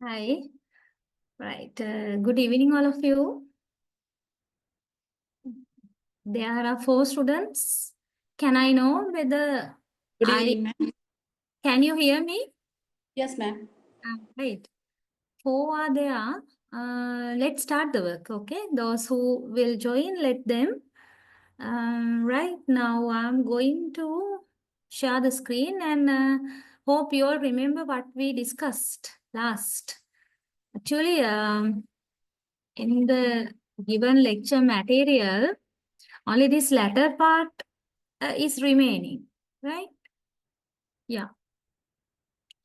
Hi. Right. Good evening, all of you. There are 4 students. Can I know whether Good evening, ma'am. can you hear me? Yes, ma'am. Right. 4 are there. Let's start the work. Okay. Those who will join, let them. Right now, I'm going to share the screen and hope you all remember what we discussed last. Actually, in the given lecture material, only this latter part is remaining, right? Yeah.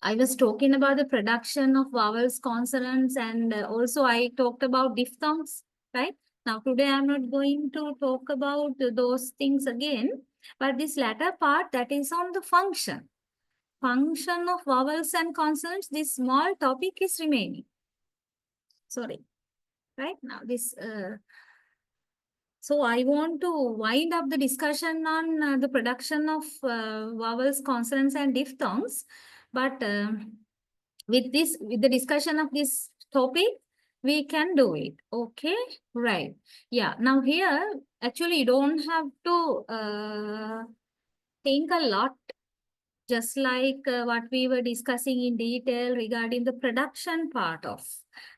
I was talking about the production of vowels, consonants, and also I talked about diphthongs, right? Now, today I'm not going to talk about those things again, but this latter part that is on the function. Function of vowels and consonants, this small topic is remaining. Sorry. Right now, this so I want to wind up the discussion on the production of vowels, consonants, and diphthongs. But with the discussion of this topic, we can do it. Okay, right? Yeah. Now here, actually, you don't have to think a lot. Just like what we were discussing in detail regarding the production part of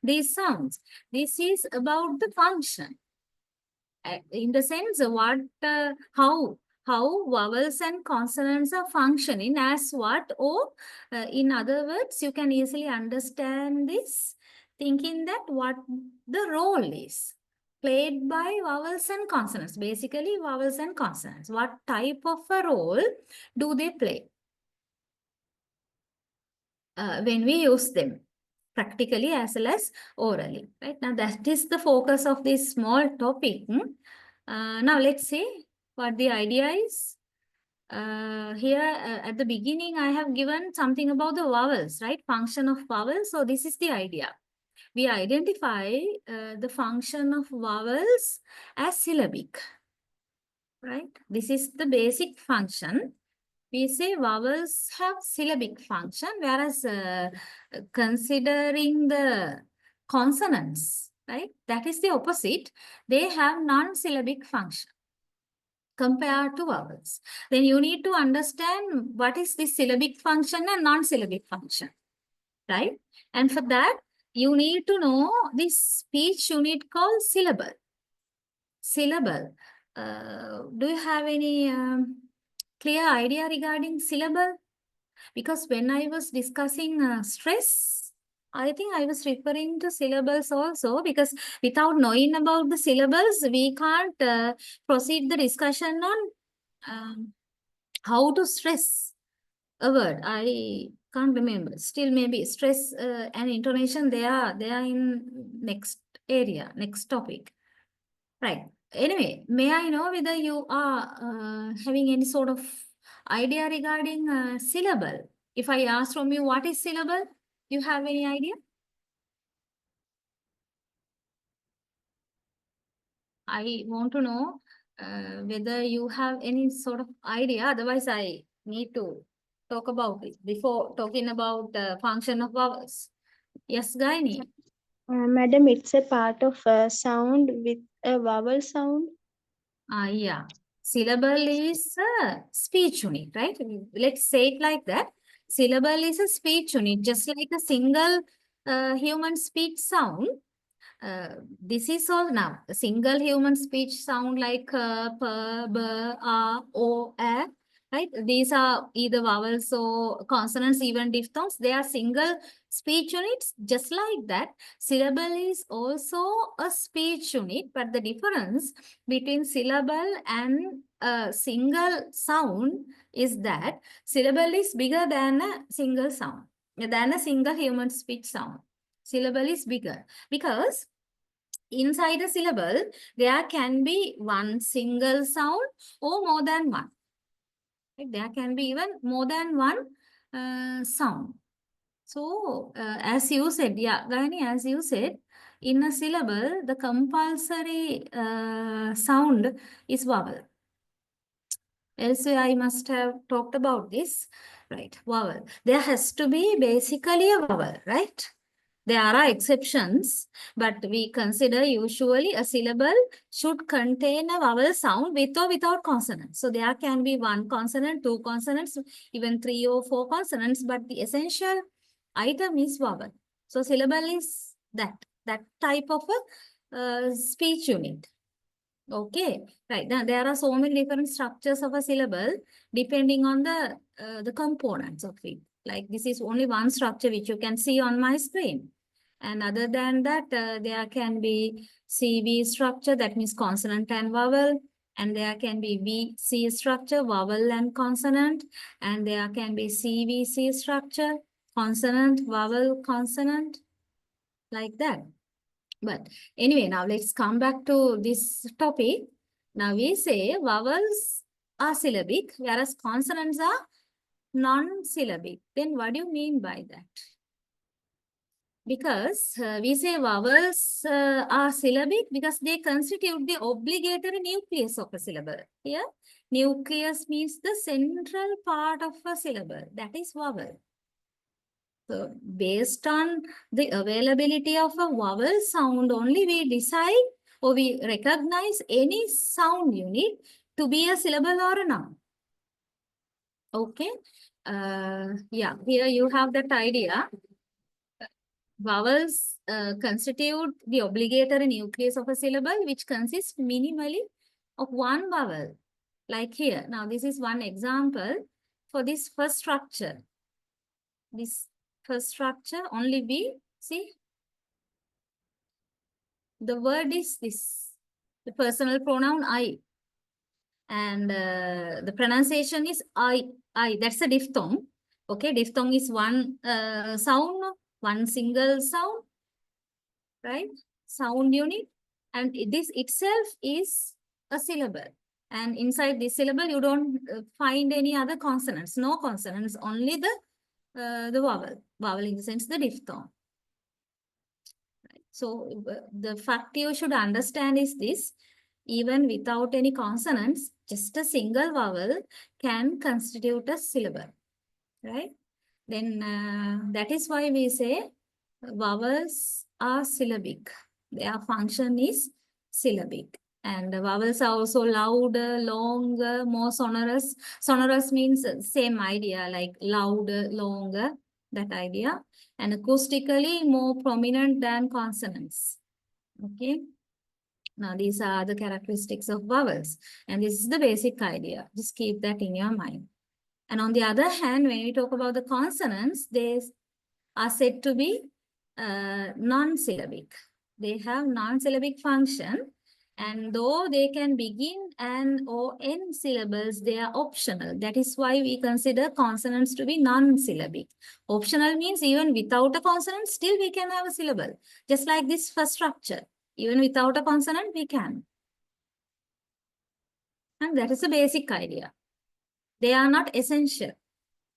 these sounds. This is about the function. In the sense how vowels and consonants are functioning as what, or in other words, you can easily understand this thinking that what the role is played by vowels and consonants. Basically, vowels and consonants, what type of a role do they play when we use them, practically as well as orally, right? Now, that is the focus of this small topic. Now, let's see what the idea is. Here, at the beginning, I have given something about the vowels, right? Function of vowels. So, this is the idea. We identify the function of vowels as syllabic, right? This is the basic function. We say vowels have syllabic function, whereas considering the consonants, right, that is the opposite. They have non-syllabic function compared to vowels. Then you need to understand what is the syllabic function and non-syllabic function, right? And for that, you need to know this speech unit called syllable. Syllable. Do you have any clear idea regarding syllable? Because when I was discussing stress, I think I was referring to syllables also, because without knowing about the syllables, we can't proceed the discussion on how to stress a word. I can't remember. Still, maybe stress and intonation, they are in next area, next topic. Right. Anyway, may I know whether you are having any sort of idea regarding syllable? If I ask from you, what is syllable? You have any idea? I want to know whether you have any sort of idea. Otherwise, I need to talk about it before talking about the function of vowels. Yes, Gaini. Madam, it's a part of a sound with a vowel sound. Yeah. Syllable is a speech unit, right? Let's say it like that. Syllable is a speech unit, just like a single human speech sound. This is all now. A single human speech sound like p, b, a, o, a. Right? These are either vowels or consonants, even diphthongs. They are single speech units. Just like that, syllable is also a speech unit. But the difference between syllable and a single sound is that syllable is bigger than a single sound, than a single human speech sound. Syllable is bigger because inside a syllable, there can be one single sound or more than one. There can be even more than one sound. So, as you said, yeah, Gani, as you said, in a syllable, the compulsory sound is vowel. Elsewhere, I must have talked about this, right? Vowel. There has to be basically a vowel, right? There are exceptions, but we consider usually a syllable should contain a vowel sound with or without consonant. So there can be one consonant, two consonants, even three or four consonants, but the essential item is vowel. So syllable is that type of a speech unit. Okay, right. Now there are so many different structures of a syllable depending on the components of it. Like this is only one structure which you can see on my screen. And other than that, there can be CV structure, that means consonant and vowel. And there can be VC structure, vowel and consonant. And there can be CVC structure, consonant, vowel, consonant, like that. But anyway, now let's come back to this topic. Now we say vowels are syllabic, whereas consonants are non-syllabic. Then what do you mean by that? Because we say vowels are syllabic because they constitute the obligatory nucleus of a syllable. Here, nucleus means the central part of a syllable. That is vowel. So based on the availability of a vowel sound only, we decide or we recognize any sound unit to be a syllable or a noun. Okay. Yeah, here you have that idea. Vowels constitute the obligatory nucleus of a syllable, which consists minimally of one vowel. Like here. Now, this is one example for this first structure. This first structure only we see. The word is this. The personal pronoun I. And the pronunciation is I. That's a diphthong. Okay, diphthong is one sound, one single sound, right? Sound unit. And this itself is a syllable. And inside this syllable, you don't find any other consonants. No consonants, only the vowel. Vowel in the sense the diphthong. Right. So the fact you should understand is this. Even without any consonants, just a single vowel can constitute a syllable, right? Then that is why we say vowels are syllabic. Their function is syllabic. And the vowels are also louder, longer, more sonorous. Sonorous means same idea, like louder, longer, that idea. And acoustically more prominent than consonants. Okay. Now, these are the characteristics of vowels. And this is the basic idea. Just keep that in your mind. And on the other hand, when we talk about the consonants, they are said to be non-syllabic. They have non-syllabic function. And though they can begin and or end syllables, they are optional. That is why we consider consonants to be non-syllabic. Optional means even without a consonant, still we can have a syllable. Just like this first structure. Even without a consonant, we can. And that is the basic idea. They are not essential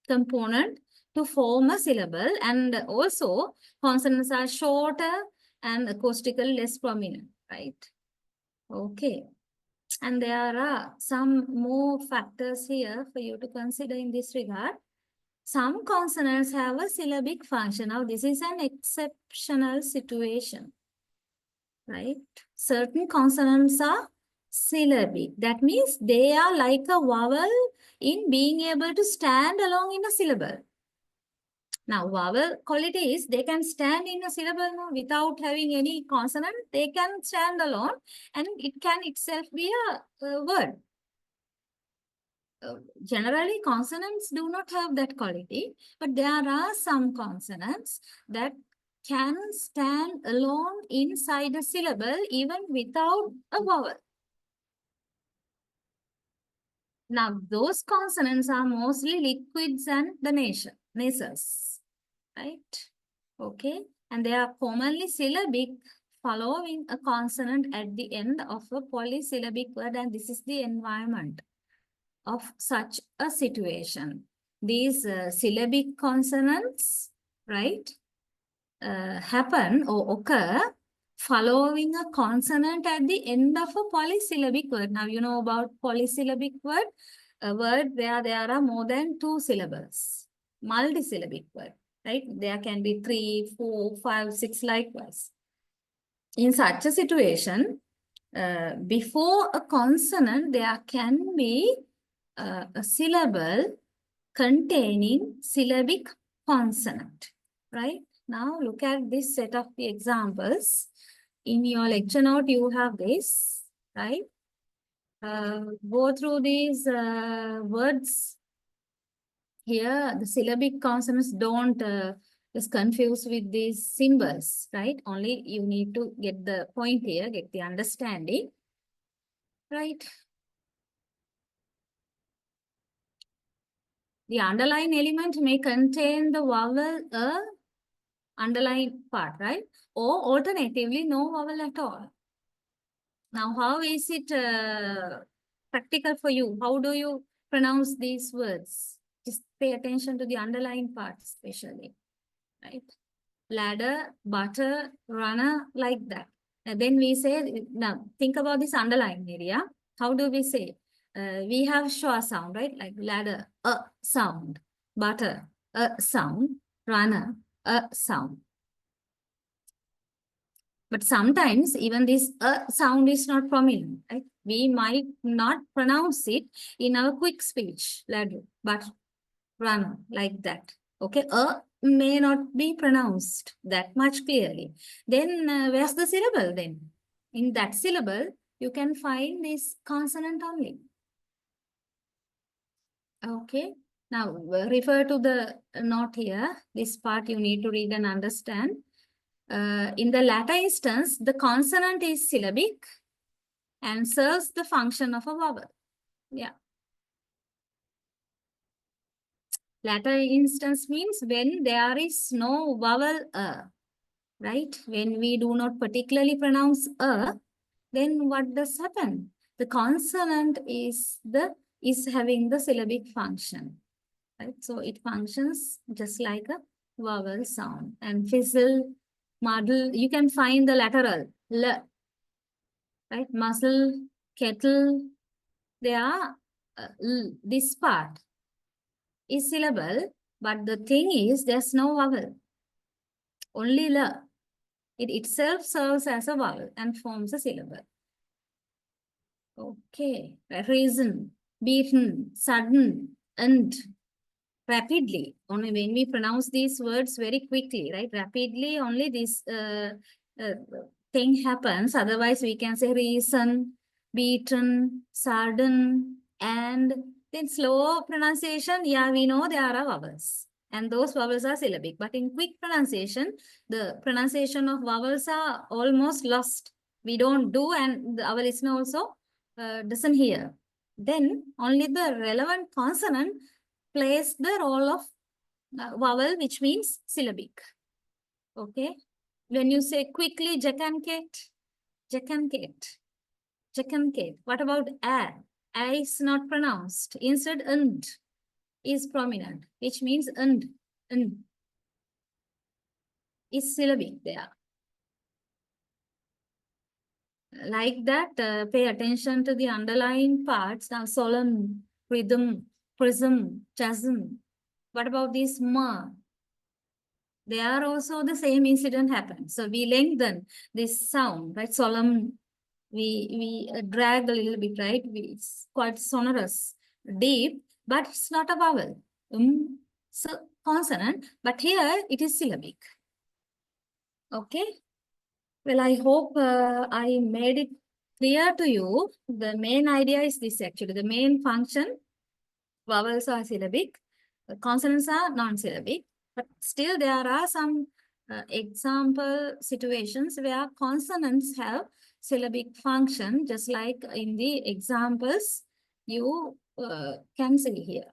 component to form a syllable, and also consonants are shorter and acoustical less prominent, right? Okay. And there are some more factors here for you to consider in this regard. Some consonants have a syllabic function. Now, this is an exceptional situation, right? Certain consonants are syllabic. That means they are like a vowel in being able to stand along in a syllable. Now, vowel quality is they can stand in a syllable without having any consonant. They can stand alone and it can itself be a word. Generally, consonants do not have that quality, but there are some consonants that can stand alone inside a syllable even without a vowel. Now, those consonants are mostly liquids and the nasals, right? Okay, and they are commonly syllabic following a consonant at the end of a polysyllabic word, and this is the environment of such a situation. These syllabic consonants, right, happen or occur following a consonant at the end of a polysyllabic word. Now, you know about polysyllabic word, a word where there are more than two syllables, multisyllabic word. right? There can be 3, 4, 5, 6 likewise. In such a situation, before a consonant, there can be a syllable containing syllabic consonant, right? Now look at this set of the examples. In your lecture note, you have this, right? Go through these words. Here, the syllabic consonants don't just confuse with these symbols, right? Only you need to get the point here, get the understanding, right? The underlying element may contain the vowel underlying part, right? Or alternatively, no vowel at all. Now, how is it practical for you? How do you pronounce these words? Just pay attention to the underlying part especially, right? Ladder, butter, runner, like that. And then we say, now think about this underlying area. How do we say? We have schwa sound, right? Like ladder, a sound, butter, a sound, runner, a sound. But sometimes even this sound is not prominent, right? We might not pronounce it in our quick speech, ladder, but runner, like that. Okay, may not be pronounced that much clearly. Then where's the syllable then? In that syllable, you can find this consonant only. Okay, now refer to the note here. This part you need to read and understand. In the latter instance, the consonant is syllabic and serves the function of a vowel. Yeah. Latter instance means when there is no vowel right? When we do not particularly pronounce then what does happen? The consonant is having the syllabic function, right? So it functions just like a vowel sound. And fizzle, muddle, you can find the lateral, l, right? Muzzle, kettle, they are, this part is syllable, but the thing is there's no vowel, only l. It itself serves as a vowel and forms a syllable. Okay, reason, beaten, sudden, and rapidly. Only when we pronounce these words very quickly, right? Rapidly, only this thing happens. Otherwise, we can say reason, beaten, sudden, and then slow pronunciation. Yeah, we know there are vowels. And those vowels are syllabic. But in quick pronunciation, the pronunciation of vowels are almost lost. We don't do, and our listener also doesn't hear. Then only the relevant consonant plays the role of vowel, which means syllabic. Okay. When you say quickly, Jack and Kate, Jack and Kate, Jack and Kate. What about a? A is not pronounced. Instead, and is prominent, which means and is syllabic there. Like that, pay attention to the underlying parts. Now, solemn, rhythm, prism, chasm. What about this ma? There also the same incident happens. So we lengthen this sound, right? Solemn, we drag a little bit, right? It's quite sonorous, deep, but it's not a vowel. So consonant, but here it is syllabic. Okay. Well, I hope I made it clear to you. The main idea is this actually. The main function, vowels are syllabic, consonants are non-syllabic, but still there are some example situations where consonants have syllabic function, just like in the examples you can see here.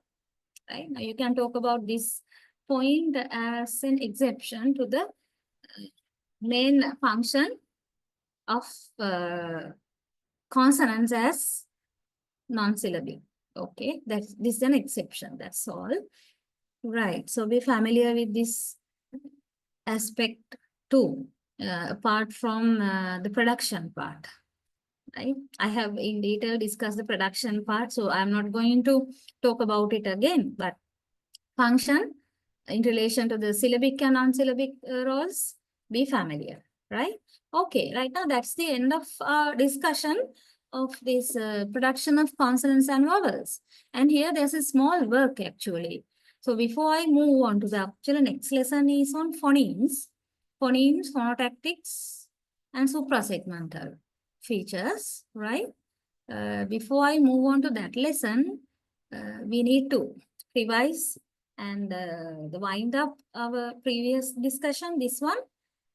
Right? Now you can talk about this point as an exception to the main function of consonants as non-syllabic. Okay, this is an exception, that's all. Right, so be familiar with this aspect too, apart from the production part. Right? I have in detail discussed the production part, so I'm not going to talk about it again, but function, in relation to the syllabic and non-syllabic roles, be familiar, right? Okay, right now that's the end of our discussion of this production of consonants and vowels. And here there's a small work actually. So before I move on to the actual next lesson is on phonemes, phonotactics, and suprasegmental features, right? Before I move on to that lesson, we need to revise and wind up our previous discussion, this one.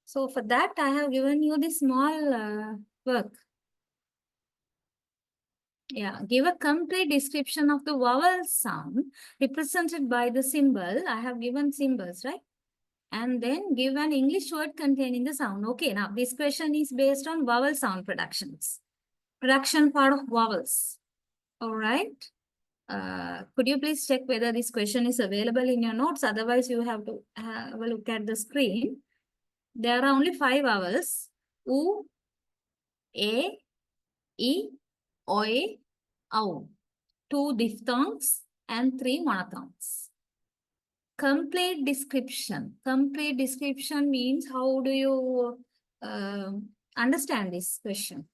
So for that, I have given you this small work. Yeah, give a complete description of the vowel sound represented by the symbol. I have given symbols, right? And then give an English word containing the sound. Okay, now this question is based on vowel sound productions. Production part of vowels. All right. Could you please check whether this question is available in your notes? Otherwise, you have to have a look at the screen. There are only 5 vowels. U, A, E, Oi, Au. 2 diphthongs and 3 monophthongs. Complete description. Complete description means how do you understand this question?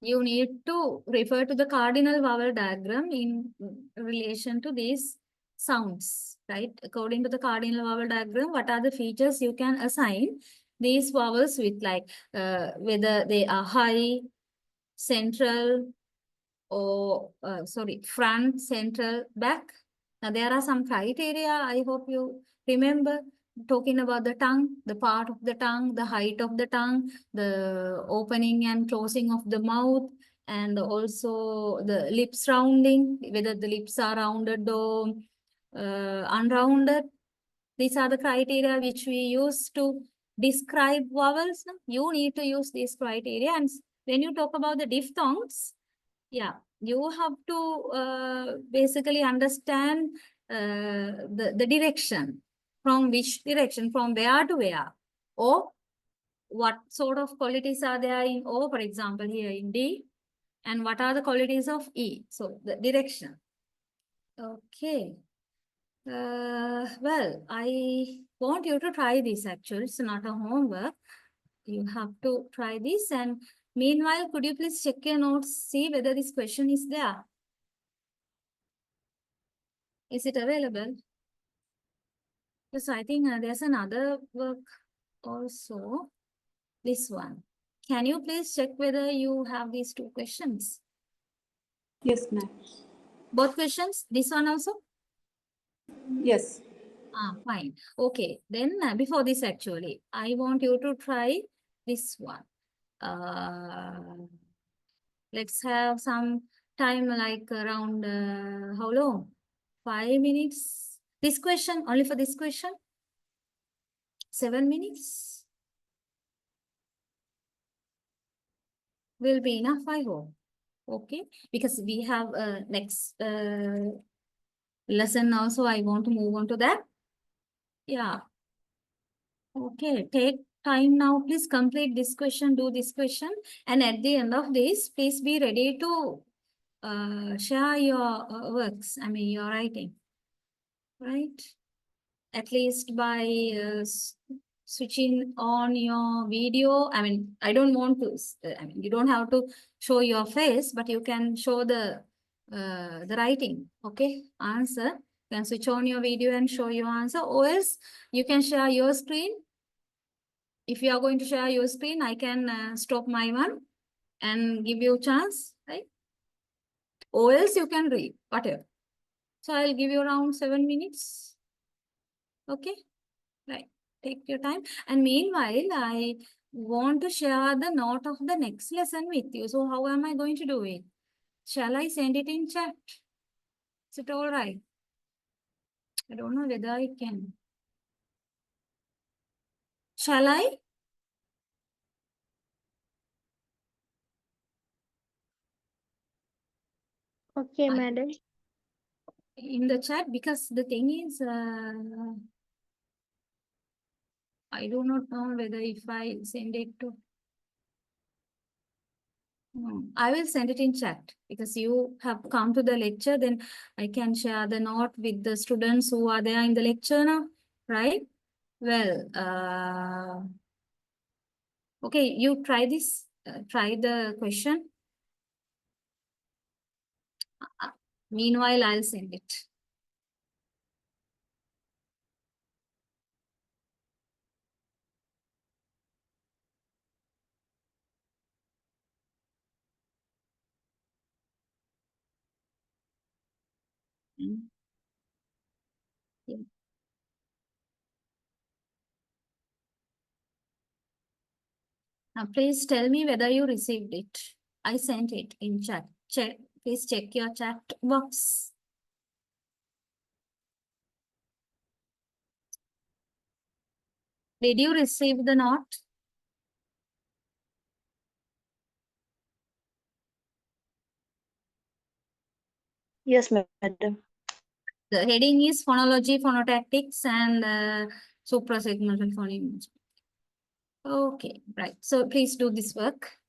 You need to refer to the cardinal vowel diagram in relation to these sounds, right? According to the cardinal vowel diagram, what are the features you can assign these vowels with, like whether they are high, central, or front, central, back. Now there are some criteria. I hope you remember, talking about the tongue, the part of the tongue, the height of the tongue, the opening and closing of the mouth, and also the lips rounding, whether the lips are rounded or unrounded. These are the criteria which we use to describe vowels. You need to use these criteria. And when you talk about the diphthongs, yeah, you have to basically understand the direction. From which direction, from where to where, or what sort of qualities are there in O, for example, here in D, and what are the qualities of E. So the direction. Okay. Well, I want you to try this actually. It's not a homework. You have to try this. And meanwhile, could you please check your notes, see whether this question is there? Is it available? Yes, I think there's another work also. This one. Can you please check whether you have these 2 questions? Yes, ma'am. Both questions? This one also? Yes. Fine. Okay. Then before this actually, I want you to try this one. Let's have some time, like around how long? 5 minutes. This question, only for this question? 7 minutes? Will be enough, I hope. Okay, because we have next lesson also. I want to move on to that. Yeah. Okay, take time now. Please complete this question, do this question. And at the end of this, please be ready to share your works, I mean, your writing, right? At least by switching on your video. I mean, I don't want to, I mean, you don't have to show your face, but you can show the writing, okay? Answer. You can switch on your video and show your answer, or else you can share your screen. If you are going to share your screen, I can stop my one and give you a chance, right? Or else you can read, whatever. So I'll give you around 7 minutes. Okay, right. Take your time. And meanwhile, I want to share the note of the next lesson with you. So how am I going to do it? Shall I send it in chat? Is it all right? I don't know whether I can. Shall I? Okay, madam. In the chat, because the thing is, I do not know whether if I send it to I will send it in chat because you have come to the lecture. Then I can share the note with the students who are there in the lecture now, right? Well, okay, you try this. Try the question. Meanwhile, I'll send it. Mm. Yeah. Now, please tell me whether you received it. I sent it in chat. Check. Please check your chat box. Did you receive the note? Yes, madam. The heading is phonology, phonotactics, and suprasegmental phoneme. Okay, right. So please do this work.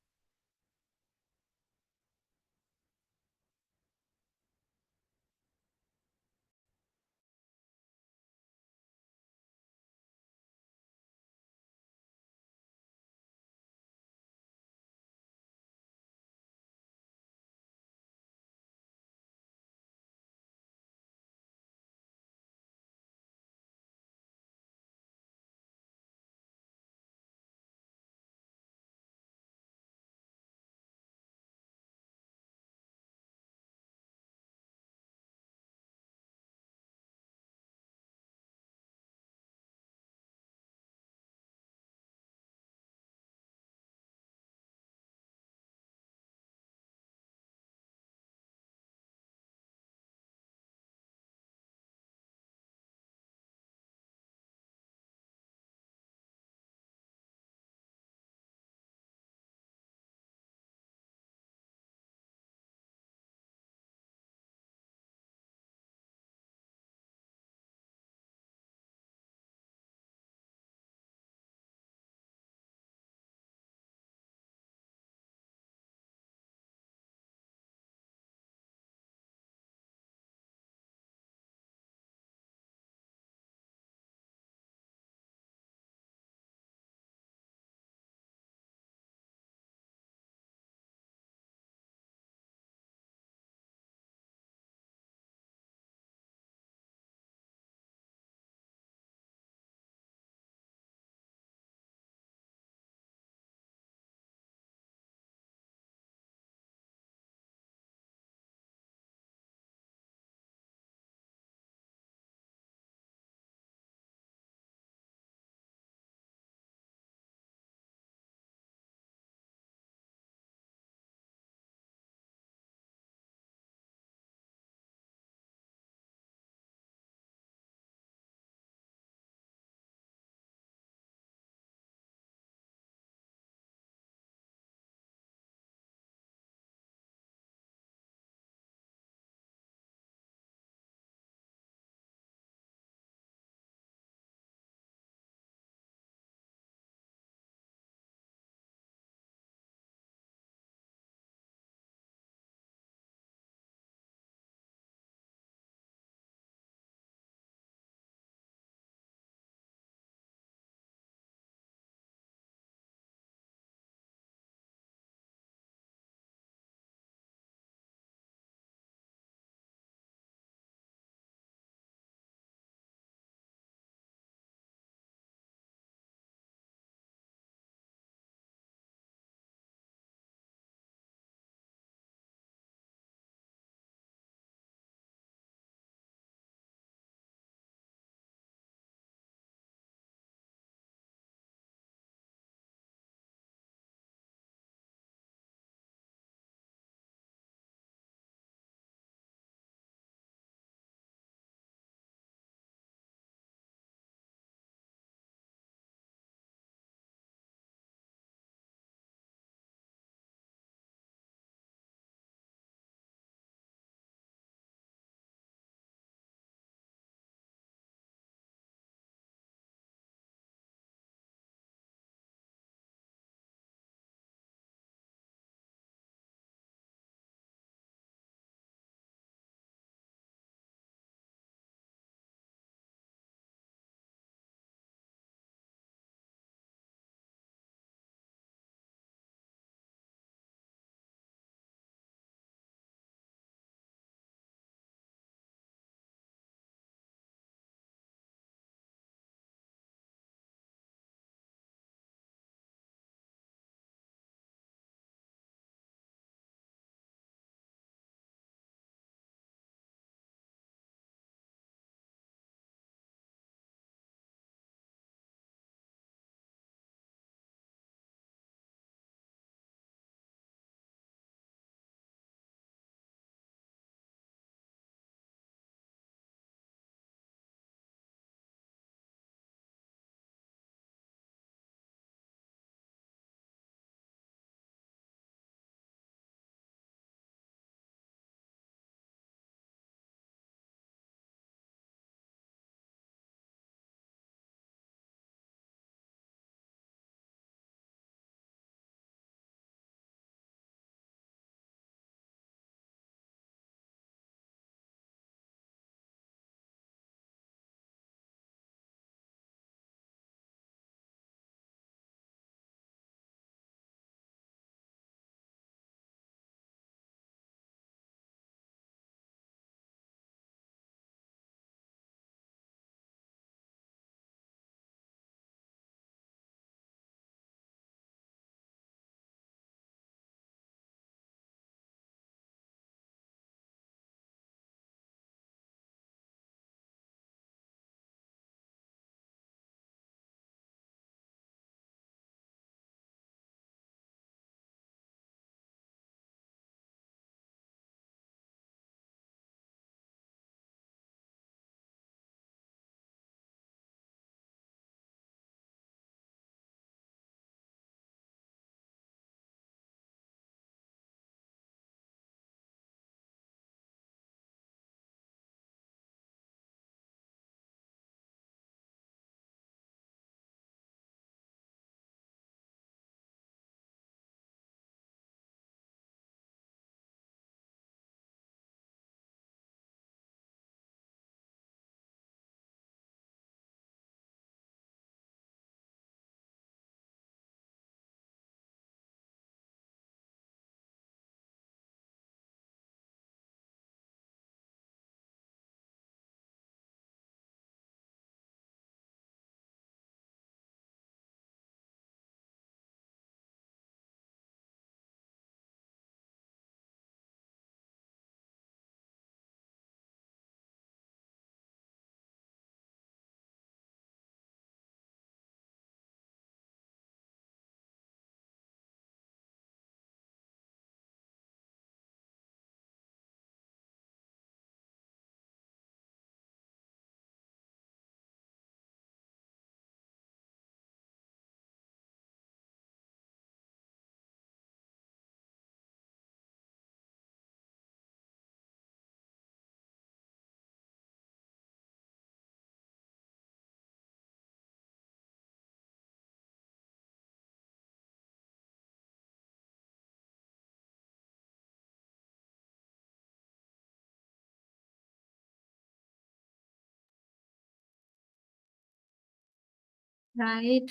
Right.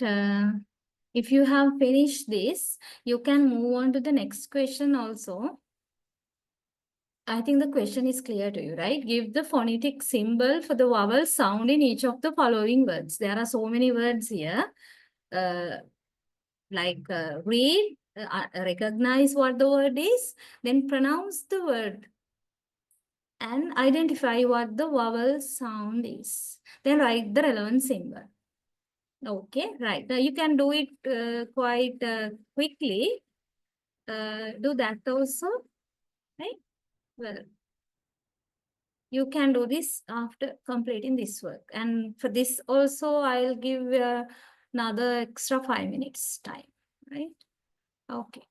If you have finished this, you can move on to the next question also. I think the question is clear to you, right? Give the phonetic symbol for the vowel sound in each of the following words. There are so many words here. Read, recognize what the word is, then pronounce the word and identify what the vowel sound is. Then write the relevant symbol. Okay, right. Now you can do it quite quickly. Do that also, right? Well, you can do this after completing this work. And for this also, I'll give another extra 5 minutes time, right? Okay.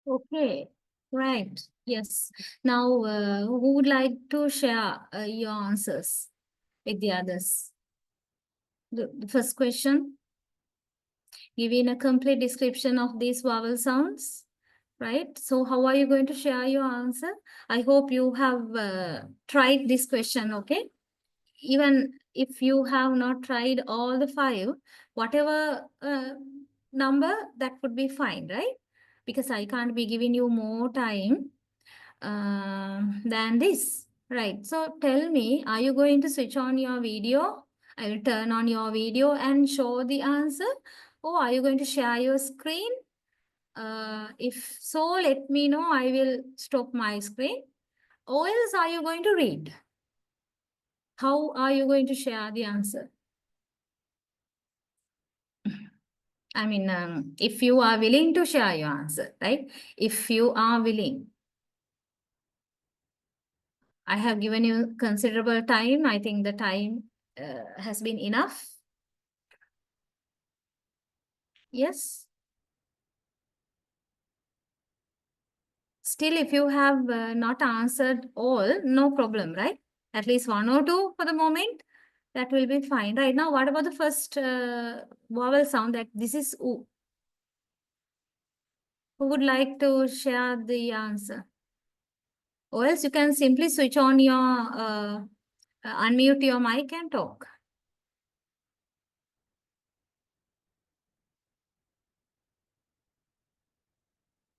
Okay, right. Yes. Now, who would like to share your answers with the others? The first question, giving a complete description of these vowel sounds, right? So, how are you going to share your answer? I hope you have tried this question, okay? Even if you have not tried all the five, whatever number, that would be fine, right? Because I can't be giving you more time than this, right? So tell me, are you going to switch on your video? I will turn on your video and show the answer. Or are you going to share your screen? If so, let me know. I will stop my screen. Or else are you going to read? How are you going to share the answer? I mean, if you are willing to share your answer, right? If you are willing. I have given you considerable time. I think the time has been enough. Yes. Still, if you have not answered all, no problem, right? At least one or two for the moment, that will be fine. Right now, what about the first vowel sound that this is U? Who would like to share the answer? Or else you can simply switch on your, unmute your mic and talk.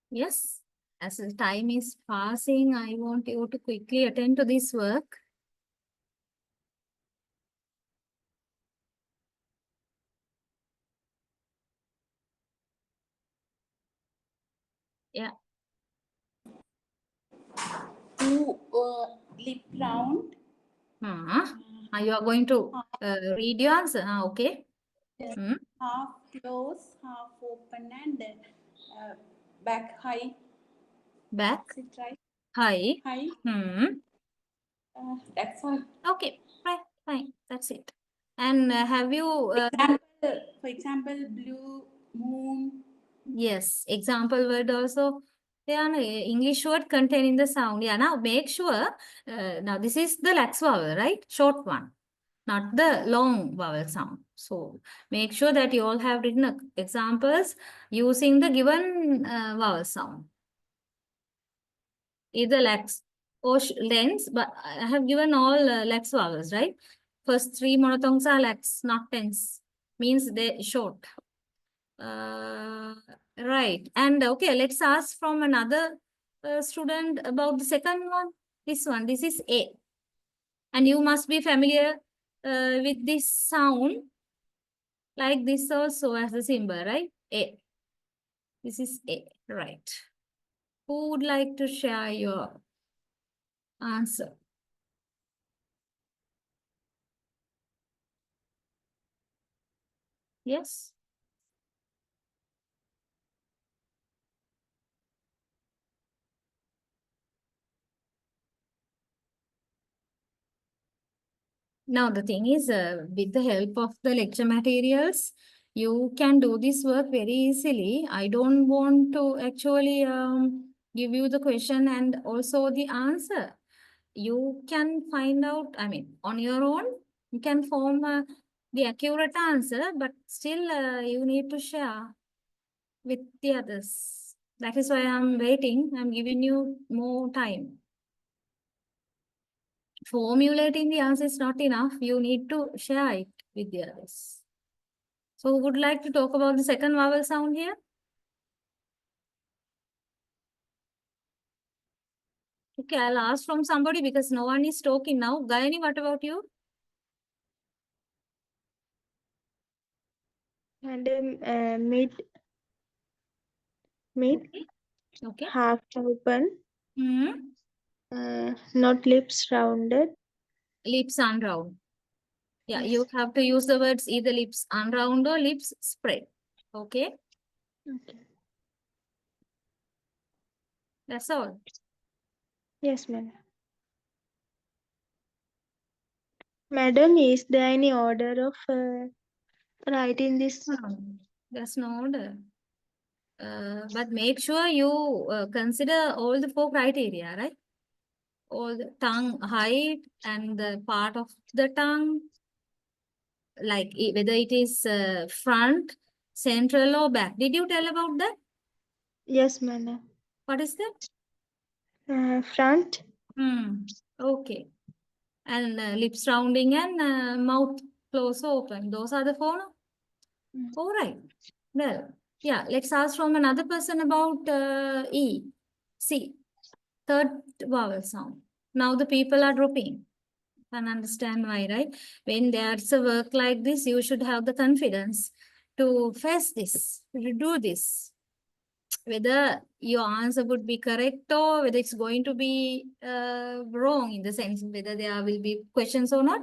Yes, as the time is passing, I want you to quickly attend to this work. Yeah. To lip round. You are going to read your answer. Okay. Yes. Hmm. Half close, half open, and back high. Back. Is it right? High. High. That's all. Okay. Right. Fine. That's it. And have you? For example, blue moon. Yes. Example word also. There are English word containing the sound. Yeah. Now make sure. Now this is the lax vowel, right? Short one, not the long vowel sound. So make sure that you all have written examples using the given vowel sound. Either lax or lens, but I have given all lax vowels, right? First three monophthongs are lax, not tense. Means they short. Right. And okay, let's ask from another student about the second one. This one. This is A. And you must be familiar with this sound like this also as the symbol, right? A. This is A. Right. Who would like to share your answer? Yes. Now, the thing is, with the help of the lecture materials, you can do this work very easily. I don't want to actually give you the question and also the answer. You can find out, I mean, on your own, you can form the accurate answer, but still you need to share with the others. That is why I'm waiting. I'm giving you more time. Formulating the answer is not enough. You need to share it with the others. So who would like to talk about the second vowel sound here? Okay, I'll ask from somebody because no one is talking now. Gayani, what about you? Madam, mid, Okay. Okay. half open, Hmm. not lips rounded. Lips unround. Yeah, Yes. you have to use the words either lips unround or lips spread. Okay, Okay. that's all. Yes, madam. Madam, is there any order of writing this? There's no order. But make sure you consider all the 4 criteria, right? All the tongue height and the part of the tongue, like whether it is front, central or back. Did you tell about that? Yes, madam. What is that? Front. Okay. And lips rounding and mouth close open. Those are the 4. No? All right. Well, yeah, let's ask from another person about E. See, third vowel sound. Now the people are dropping. Can understand why, right? When there's a work like this, you should have the confidence to face this, to do this. Whether your answer would be correct or whether it's going to be wrong in the sense whether there will be questions or not.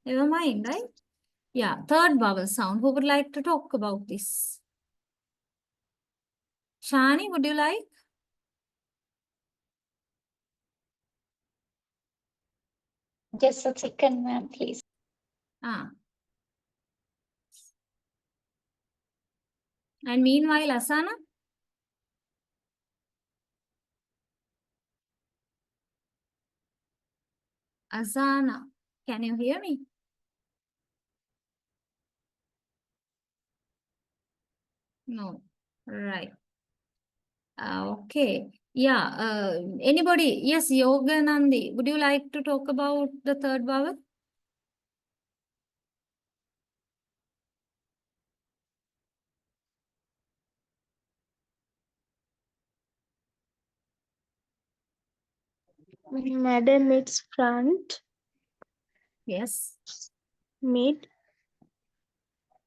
Never mind, right? Yeah, third vowel sound. Who would like to talk about this? Shani, would you like? Just a second, ma'am, please. Ah. And meanwhile, Asana? Asana, can you hear me? No. Right. Okay. Yeah. Anybody? Yes, Yoganandi. Would you like to talk about the third vowel? Madam, it's front, Yes. mid,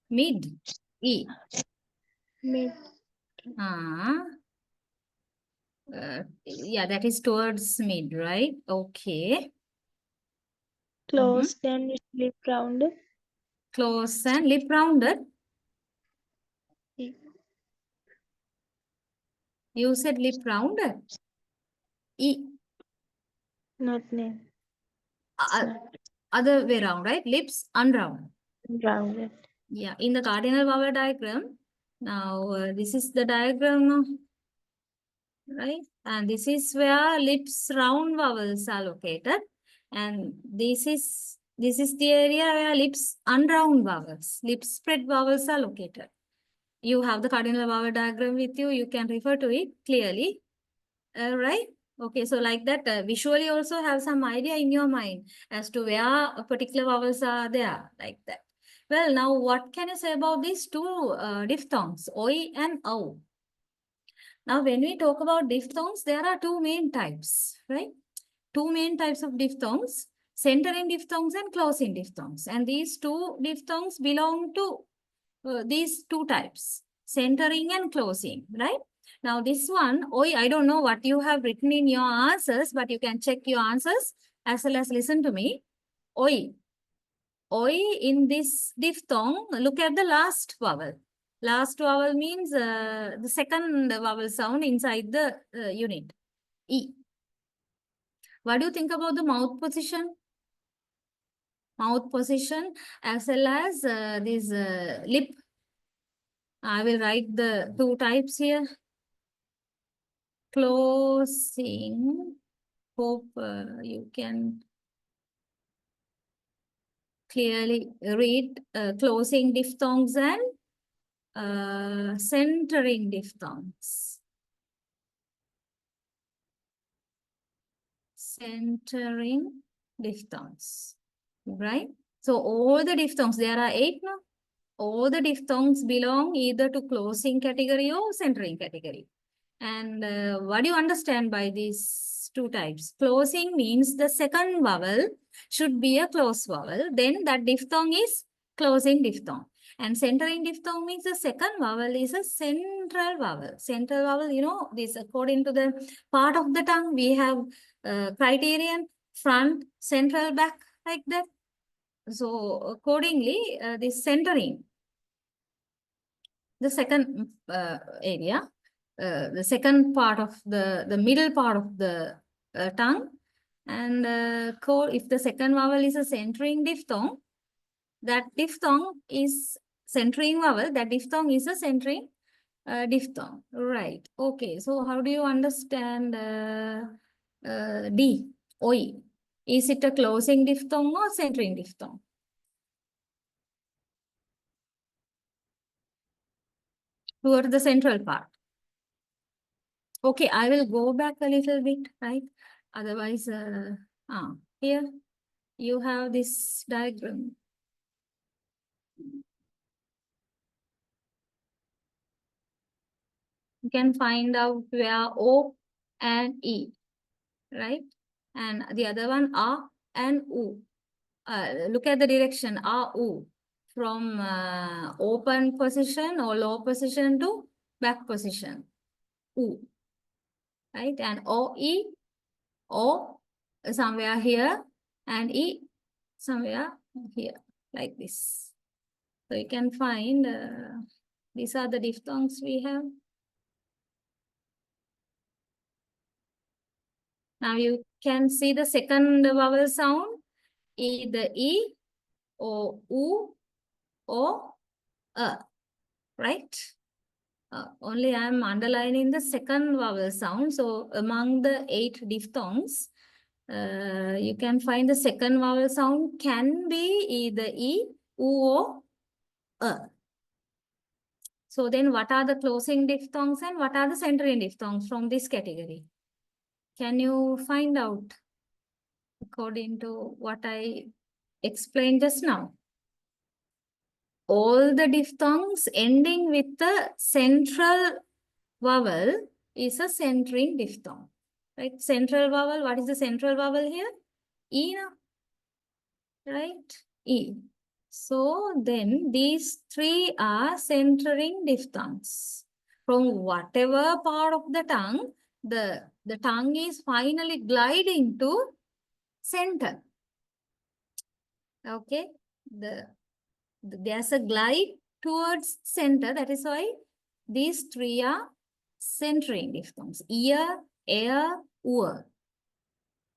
Mid. E. mid, Yeah, that is towards mid, right? Okay. close, then it's lip round. Close and lip rounded. E. You said lip rounded. E. Not name. Other way around, right? Lips unround. Rounded. Yeah, in the cardinal vowel diagram. Now, this is the diagram now, right? And this is where lips round vowels are located. And this is the area where lips unround vowels, lips spread vowels are located. You have the cardinal vowel diagram with you. You can refer to it clearly, right? Okay, so like that, visually also have some idea in your mind as to where a particular vowels are there, like that. Well, now what can you say about these 2 diphthongs, oi and au? Now, when we talk about diphthongs, there are 2 main types, right? 2 main types of diphthongs, centering diphthongs and closing diphthongs. And these 2 diphthongs belong to these 2 types, centering and closing, right? Now, this one, oi, I don't know what you have written in your answers, but you can check your answers as well as listen to me. Oi. Oi in this diphthong, look at the last vowel. Last vowel means the second vowel sound inside the unit, E. What do you think about the mouth position? Mouth position as well as this lip. I will write the 2 types here. Closing. Hope you can clearly read closing diphthongs and centering diphthongs. Centering diphthongs, right? So all the diphthongs, there are 8 now. All the diphthongs belong either to closing category or centering category. And what do you understand by these 2 types? Closing means the second vowel should be a closed vowel. Then that diphthong is closing diphthong. And centering diphthong means the second vowel is a central vowel. Central vowel, you know, this according to the part of the tongue, we have criterion, front, central, back, like that. So accordingly, this centering, the second area, the second part of the middle part of the tongue, and if the second vowel is a centering diphthong, that diphthong is centering vowel, that diphthong is a centering diphthong. Right. Okay. So how do you understand D, OE? Is it a closing diphthong or centering diphthong? Toward the central part. Okay, I will go back a little bit, right? Otherwise, here you have this diagram. You can find out where O and E, right? And the other one A and U. Look at the direction A, U. From open position or low position to back position. U. Right? And OE, O somewhere here, and E somewhere here, like this. So you can find, these are the diphthongs we have. Now you can see the second vowel sound, either E or U or right? Only I am underlining the second vowel sound. So among the 8 diphthongs, you can find the second vowel sound can be either E, U or So then what are the closing diphthongs and what are the centering diphthongs from this category? Can you find out according to what I explained just now? All the diphthongs ending with the central vowel is a centering diphthong. Right? Central vowel, what is the central vowel here? E, no? Right? E. So then these 3 are centering diphthongs. From whatever part of the tongue, the tongue is finally gliding to center. Okay? There's a glide towards center. That is why these 3 are centering diphthongs. Ear, air, oor.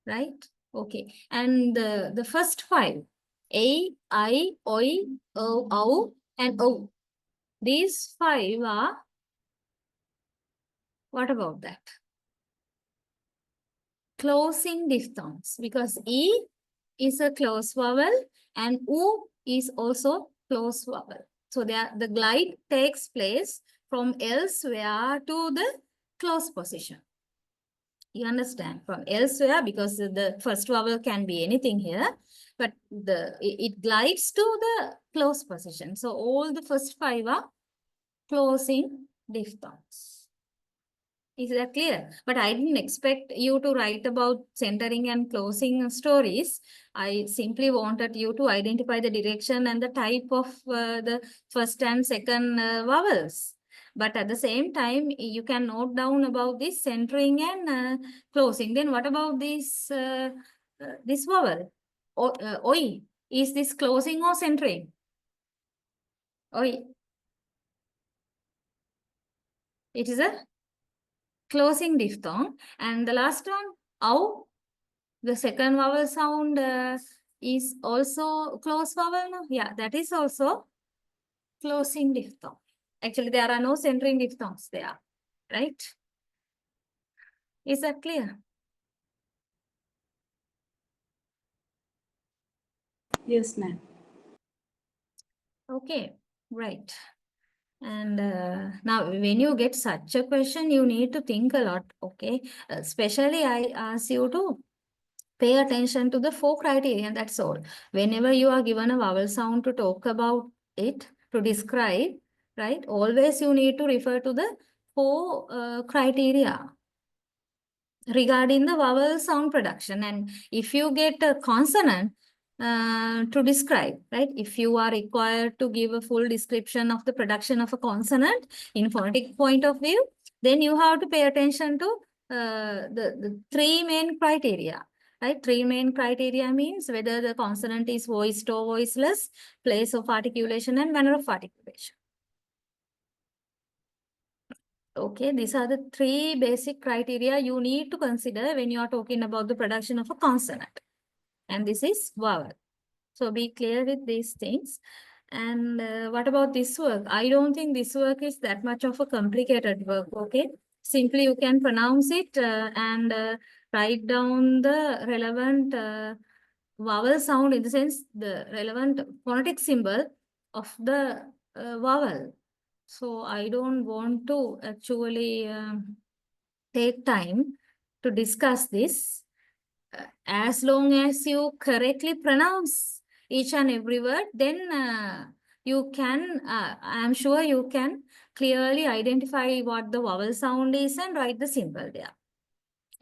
Right? Okay. And the first 5, A, I, Oi, O, Au, and O. These 5 are, what about that? Closing diphthongs, because E is a closed vowel and U is also closed vowel. So the glide takes place from elsewhere to the closed position. You understand? From elsewhere, because the first vowel can be anything here, but it glides to the closed position. So all the first 5 are closing diphthongs. Is that clear? But I didn't expect you to write about centering and closing stories. I simply wanted you to identify the direction and the type of the first and second vowels. But at the same time, you can note down about this centering and closing. Then what about this vowel? Oi. Is this closing or centering? Oi. It is a closing diphthong. And the last one, Au. The second vowel sound is also closed vowel. No? Yeah, that is also closing diphthong. Actually, there are no centering diphthongs there, right? Is that clear? Yes, ma'am. Okay, right. And now when you get such a question, you need to think a lot, okay? Especially I ask you to pay attention to the 4 criteria, and that's all. Whenever you are given a vowel sound to talk about it, to describe, right? Always you need to refer to the 4 criteria regarding the vowel sound production. And if you get a consonant to describe, right? If you are required to give a full description of the production of a consonant in phonetic point of view, then you have to pay attention to the 3 main criteria. Right? 3 main criteria means whether the consonant is voiced or voiceless, place of articulation, and manner of articulation. Okay, these are the 3 basic criteria you need to consider when you are talking about the production of a consonant. And this is vowel. So be clear with these things. And what about this work? I don't think this work is that much of a complicated work, okay? Simply you can pronounce it and write down the relevant vowel sound, in the sense the relevant phonetic symbol of the vowel. So I don't want to actually take time to discuss this. As long as you correctly pronounce each and every word, then you can, I'm sure you can clearly identify what the vowel sound is and write the symbol there.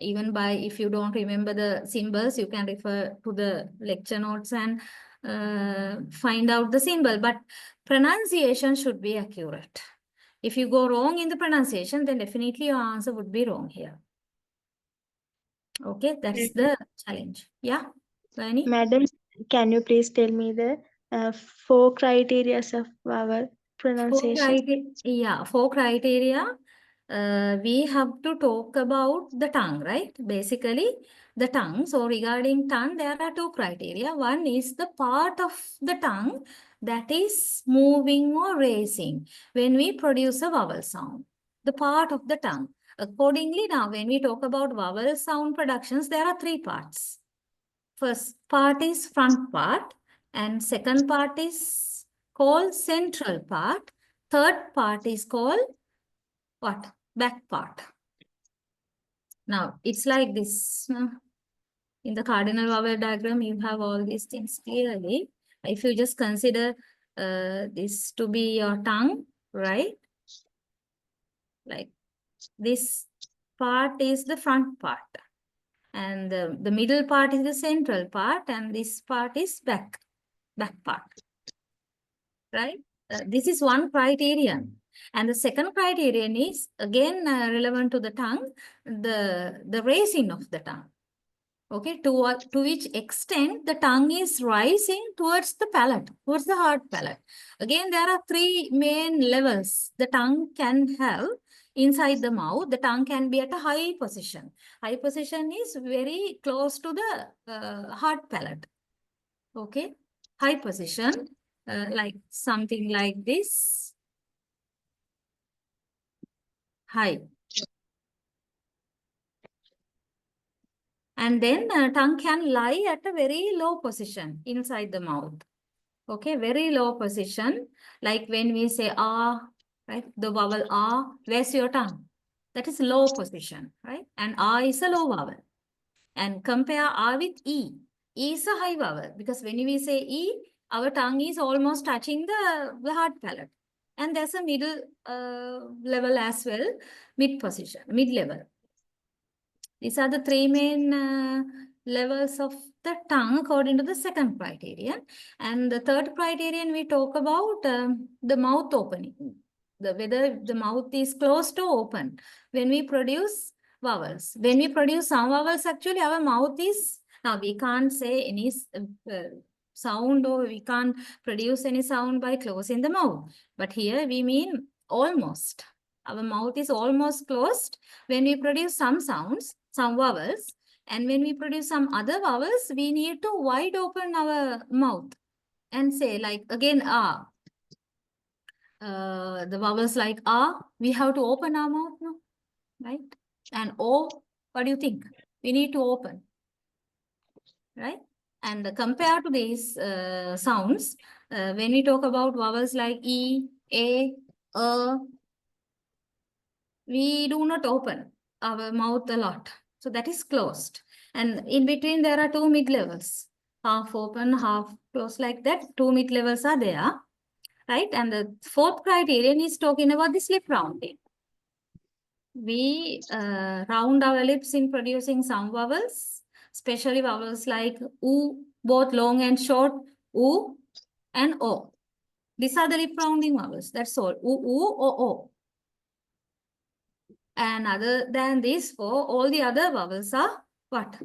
Even by, if you don't remember the symbols, you can refer to the lecture notes and find out the symbol. But pronunciation should be accurate. If you go wrong in the pronunciation, then definitely your answer would be wrong here. Okay, that's the challenge. Yeah, Lani? Madam, can you please tell me the 4 criteria of vowel pronunciation? Four criteria. We have to talk about the tongue, right? Basically, the tongue. So regarding tongue, there are 2 criteria. One is the part of the tongue that is moving or raising when we produce a vowel sound. The part of the tongue. Accordingly, now when we talk about vowel sound productions, there are 3 parts. First part is front part, and second part is called central part. Third part is called what? Back part. Now, it's like this. In the cardinal vowel diagram, you have all these things clearly. If you just consider this to be your tongue, right? Like this part is the front part. And the middle part is the central part, and this part is back part. Right? This is one criterion. And the second criterion is again relevant to the tongue, the raising of the tongue. Okay, to which extent the tongue is rising towards the palate, towards the hard palate. Again, there are 3 main levels the tongue can have inside the mouth. The tongue can be at a high position. High position is very close to the hard palate. Okay, high position. Like something like this, high. And then tongue can lie at a very low position inside the mouth. Okay, very low position. Like when we say ah, right? The vowel ah, where's your tongue? That is low position, right? And ah is a low vowel. And compare ah with e. E is a high vowel, because when we say e, our tongue is almost touching the hard palate. And there's a middle level as well, mid position, mid level. These are the 3 main levels of the tongue according to the second criterion. And the third criterion, we talk about the mouth opening, whether the mouth is closed or open when we produce vowels. When we produce some vowels, actually our mouth is, now we can't say any sound, or we can't produce any sound by closing the mouth. But here we mean almost. Our mouth is almost closed when we produce some sounds, some vowels. And when we produce some other vowels, we need to wide open our mouth and say, like again, ah. The vowels like ah, we have to open our mouth now, right? And o, what do you think? We need to open, right? And compared to these sounds, when we talk about vowels like e, a, we do not open our mouth a lot. So that is closed. And in between, there are 2 mid-levels. Half open, half closed, like that. 2 mid-levels are there, right? And the 4th criterion is talking about this lip rounding. We round our lips in producing some vowels, especially vowels like oo, both long and short, oo and o. These are the lip rounding vowels. That's all. Oo, oo, o. And other than these 4, all the other vowels are what?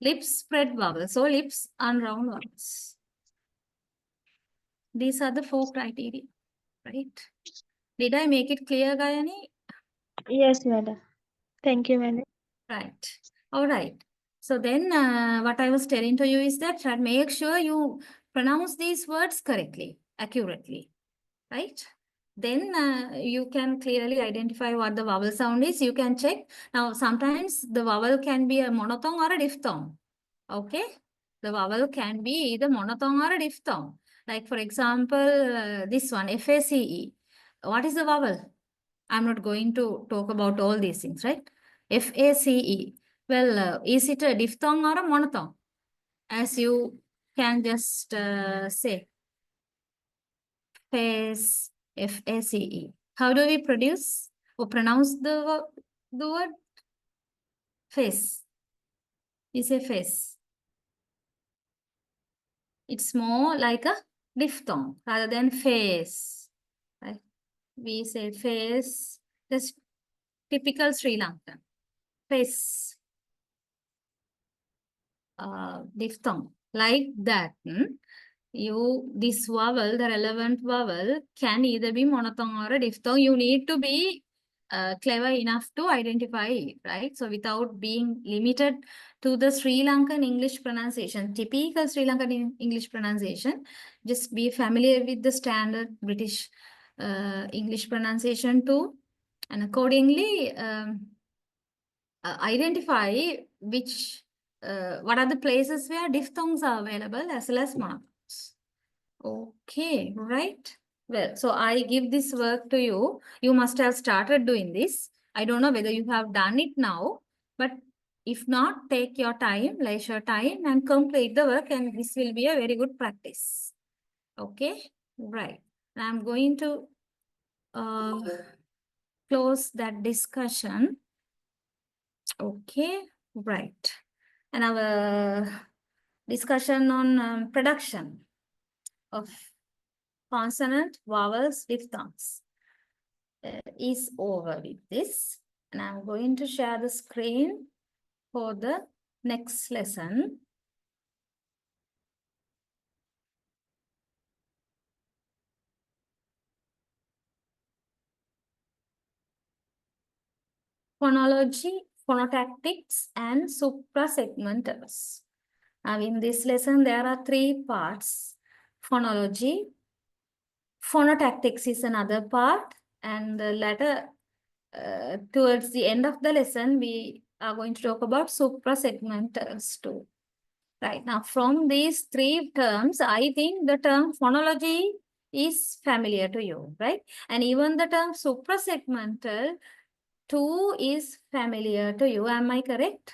Lip spread vowels. So lips unround vowels. These are the 4 criteria, right? Did I make it clear, Gayani? Yes, madam. Thank you, madam. Right. All right. So then what I was telling to you is that make sure you pronounce these words correctly. accurately, right? Then you can clearly identify what the vowel sound is. You can check. Now, sometimes the vowel can be a monophthong or a diphthong. Okay? The vowel can be either monophthong or a diphthong. Like, for example, this one, FACE. What is the vowel? I'm not going to talk about all these things, right? FACE. Well, is it a diphthong or a monophthong? As you can just say, face, FACE. How do we produce or pronounce the word face? We say face. It's more like a diphthong rather than face. Right? We say face, just typical Sri Lankan. Face. Diphthong. Like that. This vowel, the relevant vowel, can either be monophthong or a diphthong. You need to be clever enough to identify it, right? So without being limited to the Sri Lankan English pronunciation, typical Sri Lankan English pronunciation, just be familiar with the standard British English pronunciation too. And accordingly, identify what are the places where diphthongs are available as well as monophthongs. Okay, right. Well, so I give this work to you. You must have started doing this. I don't know whether you have done it now, but if not, take your time, leisure time, and complete the work, and this will be a very good practice. Okay, right. I'm going to close that discussion. Okay, right. And our discussion on production of consonant, vowels, diphthongs is over with this. And I'm going to share the screen for the next lesson. Phonology, phonotactics, and suprasegmentals. Now, in this lesson, there are 3 parts. Phonology, phonotactics is another part, and the latter, towards the end of the lesson, we are going to talk about suprasegmentals too. Right now, from these 3 terms, I think the term phonology is familiar to you, right? And even the term suprasegmental too is familiar to you. Am I correct?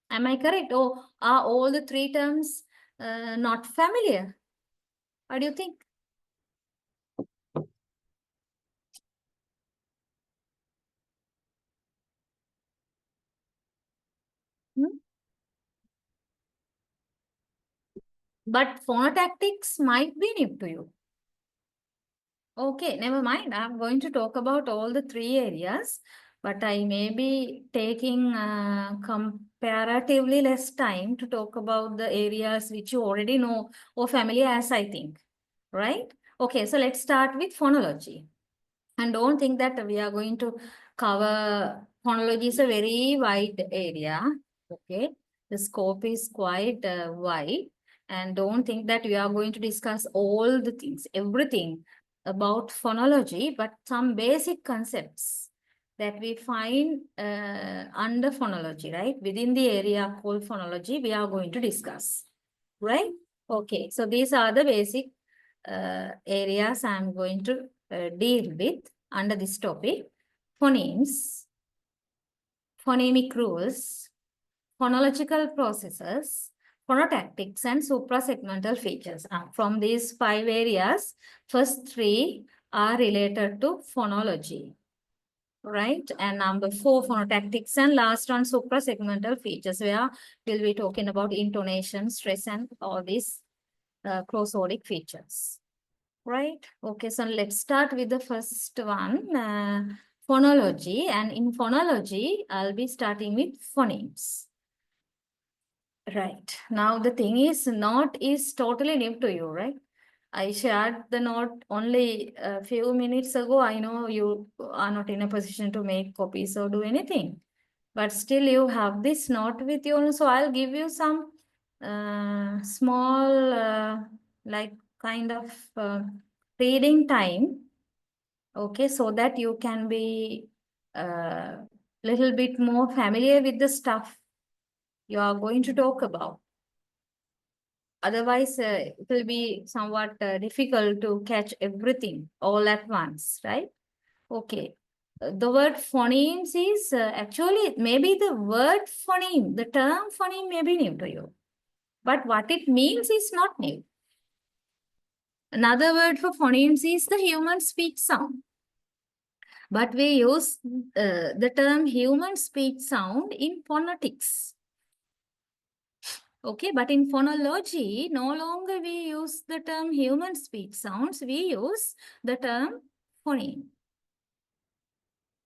Am I correct? Or are all the 3 terms not familiar? What do you think? But phonotactics might be new to you. Okay, never mind. I'm going to talk about all the 3 areas, but I may be taking comparatively less time to talk about the areas which you already know or familiar as I think, right? Okay, so let's start with phonology. And don't think that we are going to cover, phonology is a very wide area, okay? The scope is quite wide. And don't think that we are going to discuss all the things, everything about phonology, but some basic concepts that we find under phonology, right? Within the area called phonology, we are going to discuss, right? Okay, so these are the basic areas I'm going to deal with under this topic. Phonemes, phonemic rules, phonological processes, phonotactics, and suprasegmental features. From these 5 areas, first 3 are related to phonology, right? And number 4, phonotactics, and last one, suprasegmental features, where we'll be talking about intonation, stress, and all these prosodic features. Right. Okay. So let's start with the first one, phonology. And in phonology, I'll be starting with phonemes. Right. Now the thing is, note is totally new to you, right? I shared the note only a few minutes ago. I know you are not in a position to make copies or do anything, but still you have this note with you. So I'll give you some small, like kind of reading time, okay, so that you can be little bit more familiar with the stuff you are going to talk about. Otherwise, it will be somewhat difficult to catch everything all at once, right? Okay. The word phonemes is actually maybe the word phoneme, the term phoneme may be new to you, but what it means is not new. Another word for phonemes is the human speech sound. But we use the term human speech sound in phonetics. Okay, but in phonology, no longer we use the term human speech sounds, we use the term phoneme.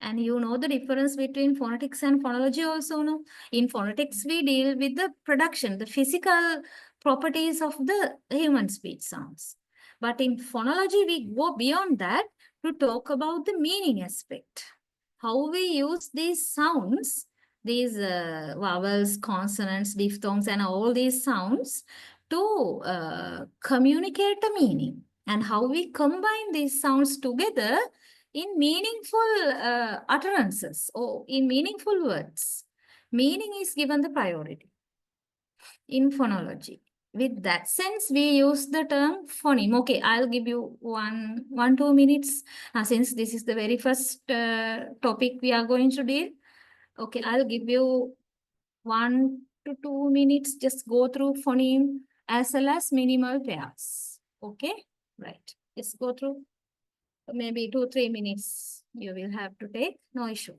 And you know the difference between phonetics and phonology also, no? In phonetics, we deal with the production, the physical properties of the human speech sounds. But in phonology, we go beyond that to talk about the meaning aspect. How we use these sounds, these vowels, consonants, diphthongs, and all these sounds to communicate a meaning. And how we combine these sounds together in meaningful utterances or in meaningful words. Meaning is given the priority in phonology. With that sense, we use the term phoneme. Okay, I'll give you 2 minutes since this is the very first topic we are going to deal. Okay, I'll give you 1 to 2 minutes. Just go through phoneme as well as minimal pairs. Okay, right. Just go through. Maybe 2-3 minutes you will have to take, no issue.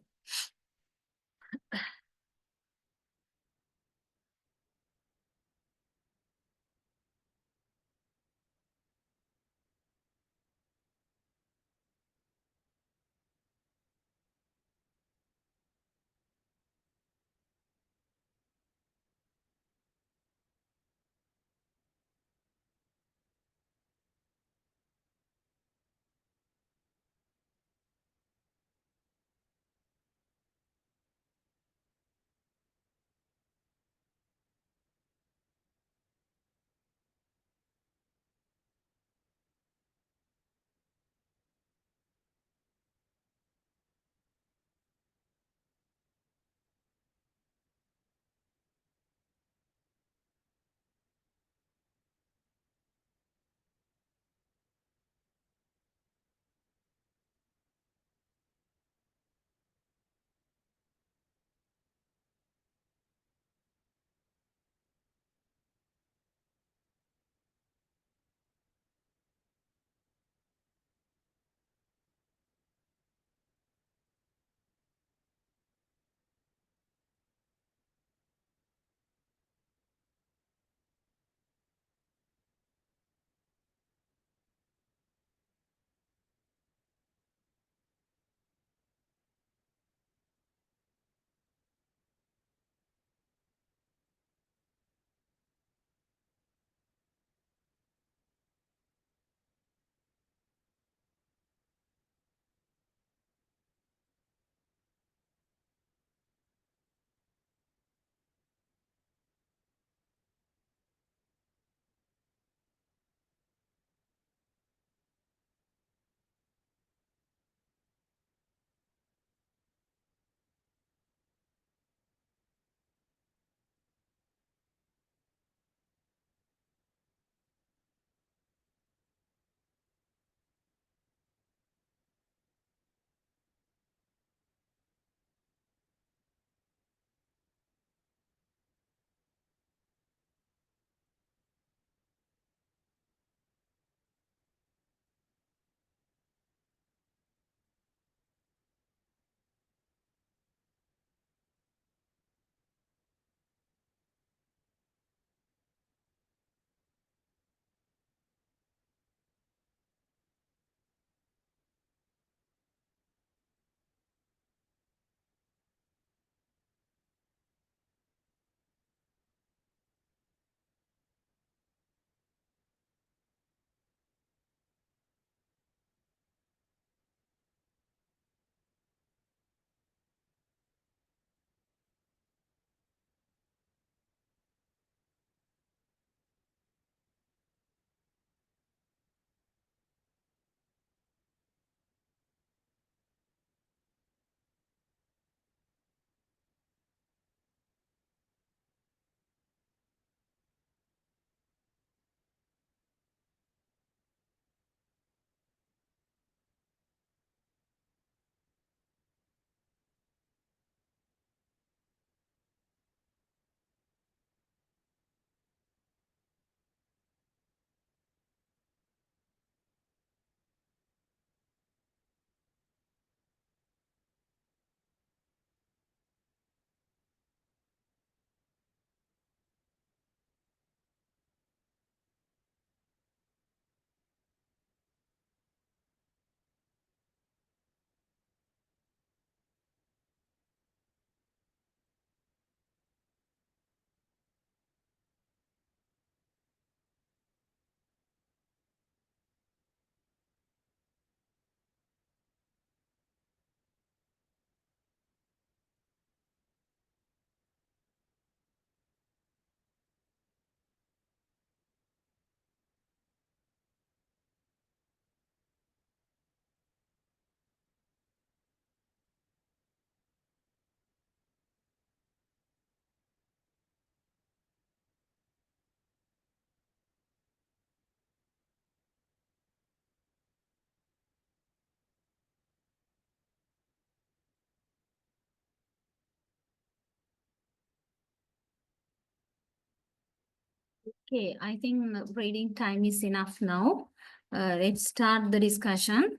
Okay, I think reading time is enough now. Let's start the discussion.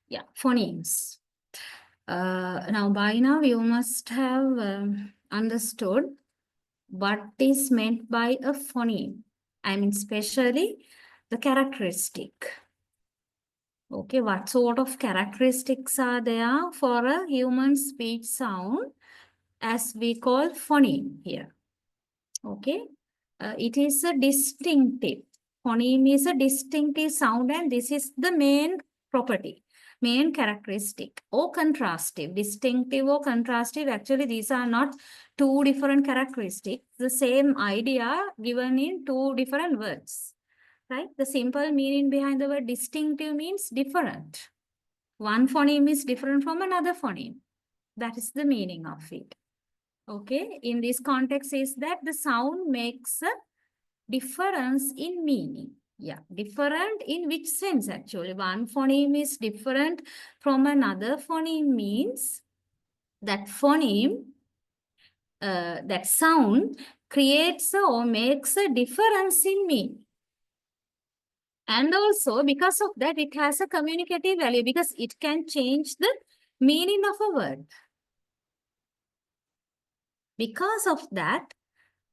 Yeah, phonemes. Now, by now, you must have understood what is meant by a phoneme. I mean, especially the characteristic. Okay, what sort of characteristics are there for a human speech sound as we call phoneme here? Okay, it is a distinctive. Phoneme is a distinctive sound, and this is the main property, main characteristic, or contrastive. Distinctive or contrastive, actually these are not two different characteristics, the same idea given in two different words, right? The simple meaning behind the word distinctive means different. One phoneme is different from another phoneme. That is the meaning of it. Okay, in this context is that the sound makes a difference in meaning. Yeah, different in which sense actually? One phoneme is different from another phoneme means that phoneme, that sound creates or makes a difference in meaning. And also because of that, it has a communicative value because it can change the meaning of a word. Because of that,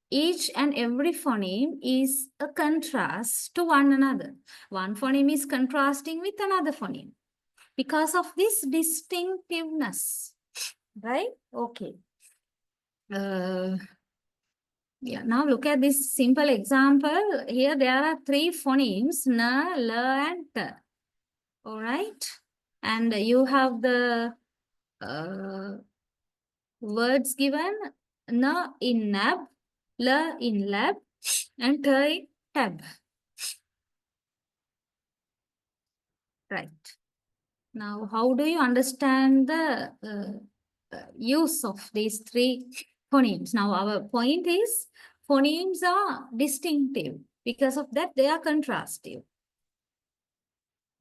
each and every phoneme is a contrast to one another. One phoneme is contrasting with another phoneme because of this distinctiveness, right? Okay. Yeah, now look at this simple example. Here there are three phonemes, na, la, and ta. All right. And you have the words given, na in nab, la in lab, and ta in tab. Right. Now, how do you understand the use of these three phonemes? Now, our point is phonemes are distinctive. Because of that, they are contrastive.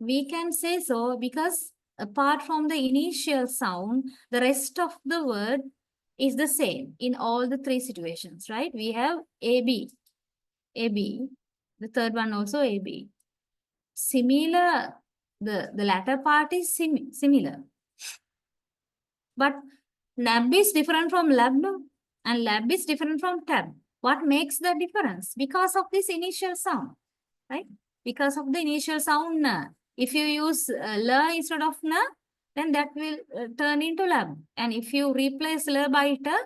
We can say so because apart from the initial sound, the rest of the word is the same in all the three situations, right? We have AB, AB, the third one also AB. Similar, the latter part is similar. But nab is different from lab, and lab is different from tab. What makes the difference? Because of this initial sound, right? Because of the initial sound na. If you use la instead of na, then that will turn into lab. And if you replace la by ta,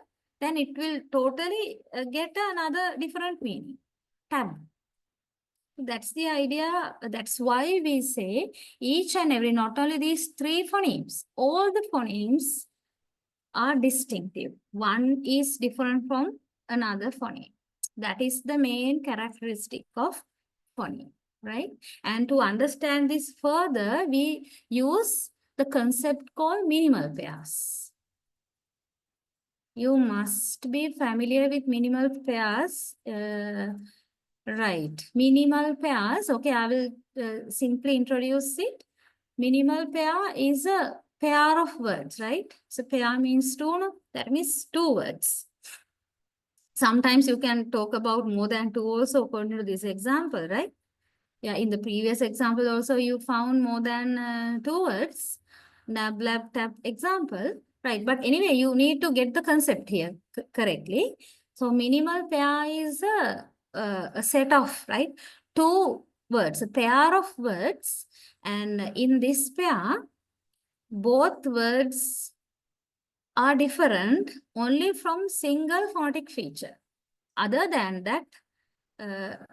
then it will totally get another different meaning, tab. That's the idea. That's why we say each and every, not only these three phonemes, all the phonemes are distinctive. One is different from another phoneme. That is the main characteristic of phoneme, right? And to understand this further, we use the concept called minimal pairs. You must be familiar with minimal pairs. Right, minimal pairs. Okay, I will simply introduce it. Minimal pair is a pair of words, right? So pair means two, no? That means two words. Sometimes you can talk about more than two also according to this example, right? Yeah, in the previous example also you found more than two words. Nab, lab, tab example, right? But anyway, you need to get the concept here correctly. So minimal pair is a set of, right? Two words, a pair of words. And in this pair, both words are different only from single phonetic feature. Other than that,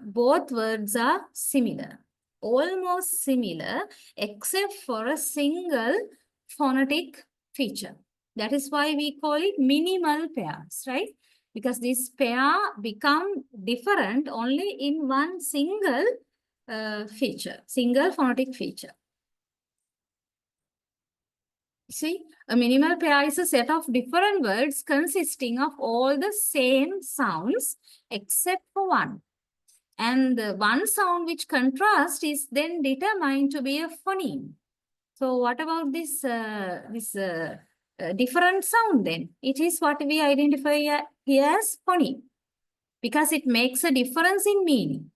both words are similar, almost similar, except for a single phonetic feature. That is why we call it minimal pairs, right? Because this pair become different only in one single feature, single phonetic feature. See, a minimal pair is a set of different words consisting of all the same sounds except for one. And the one sound which contrasts is then determined to be a phoneme. So what about this, different sound then? It is what we identify here as phoneme. because it makes a difference in meaning.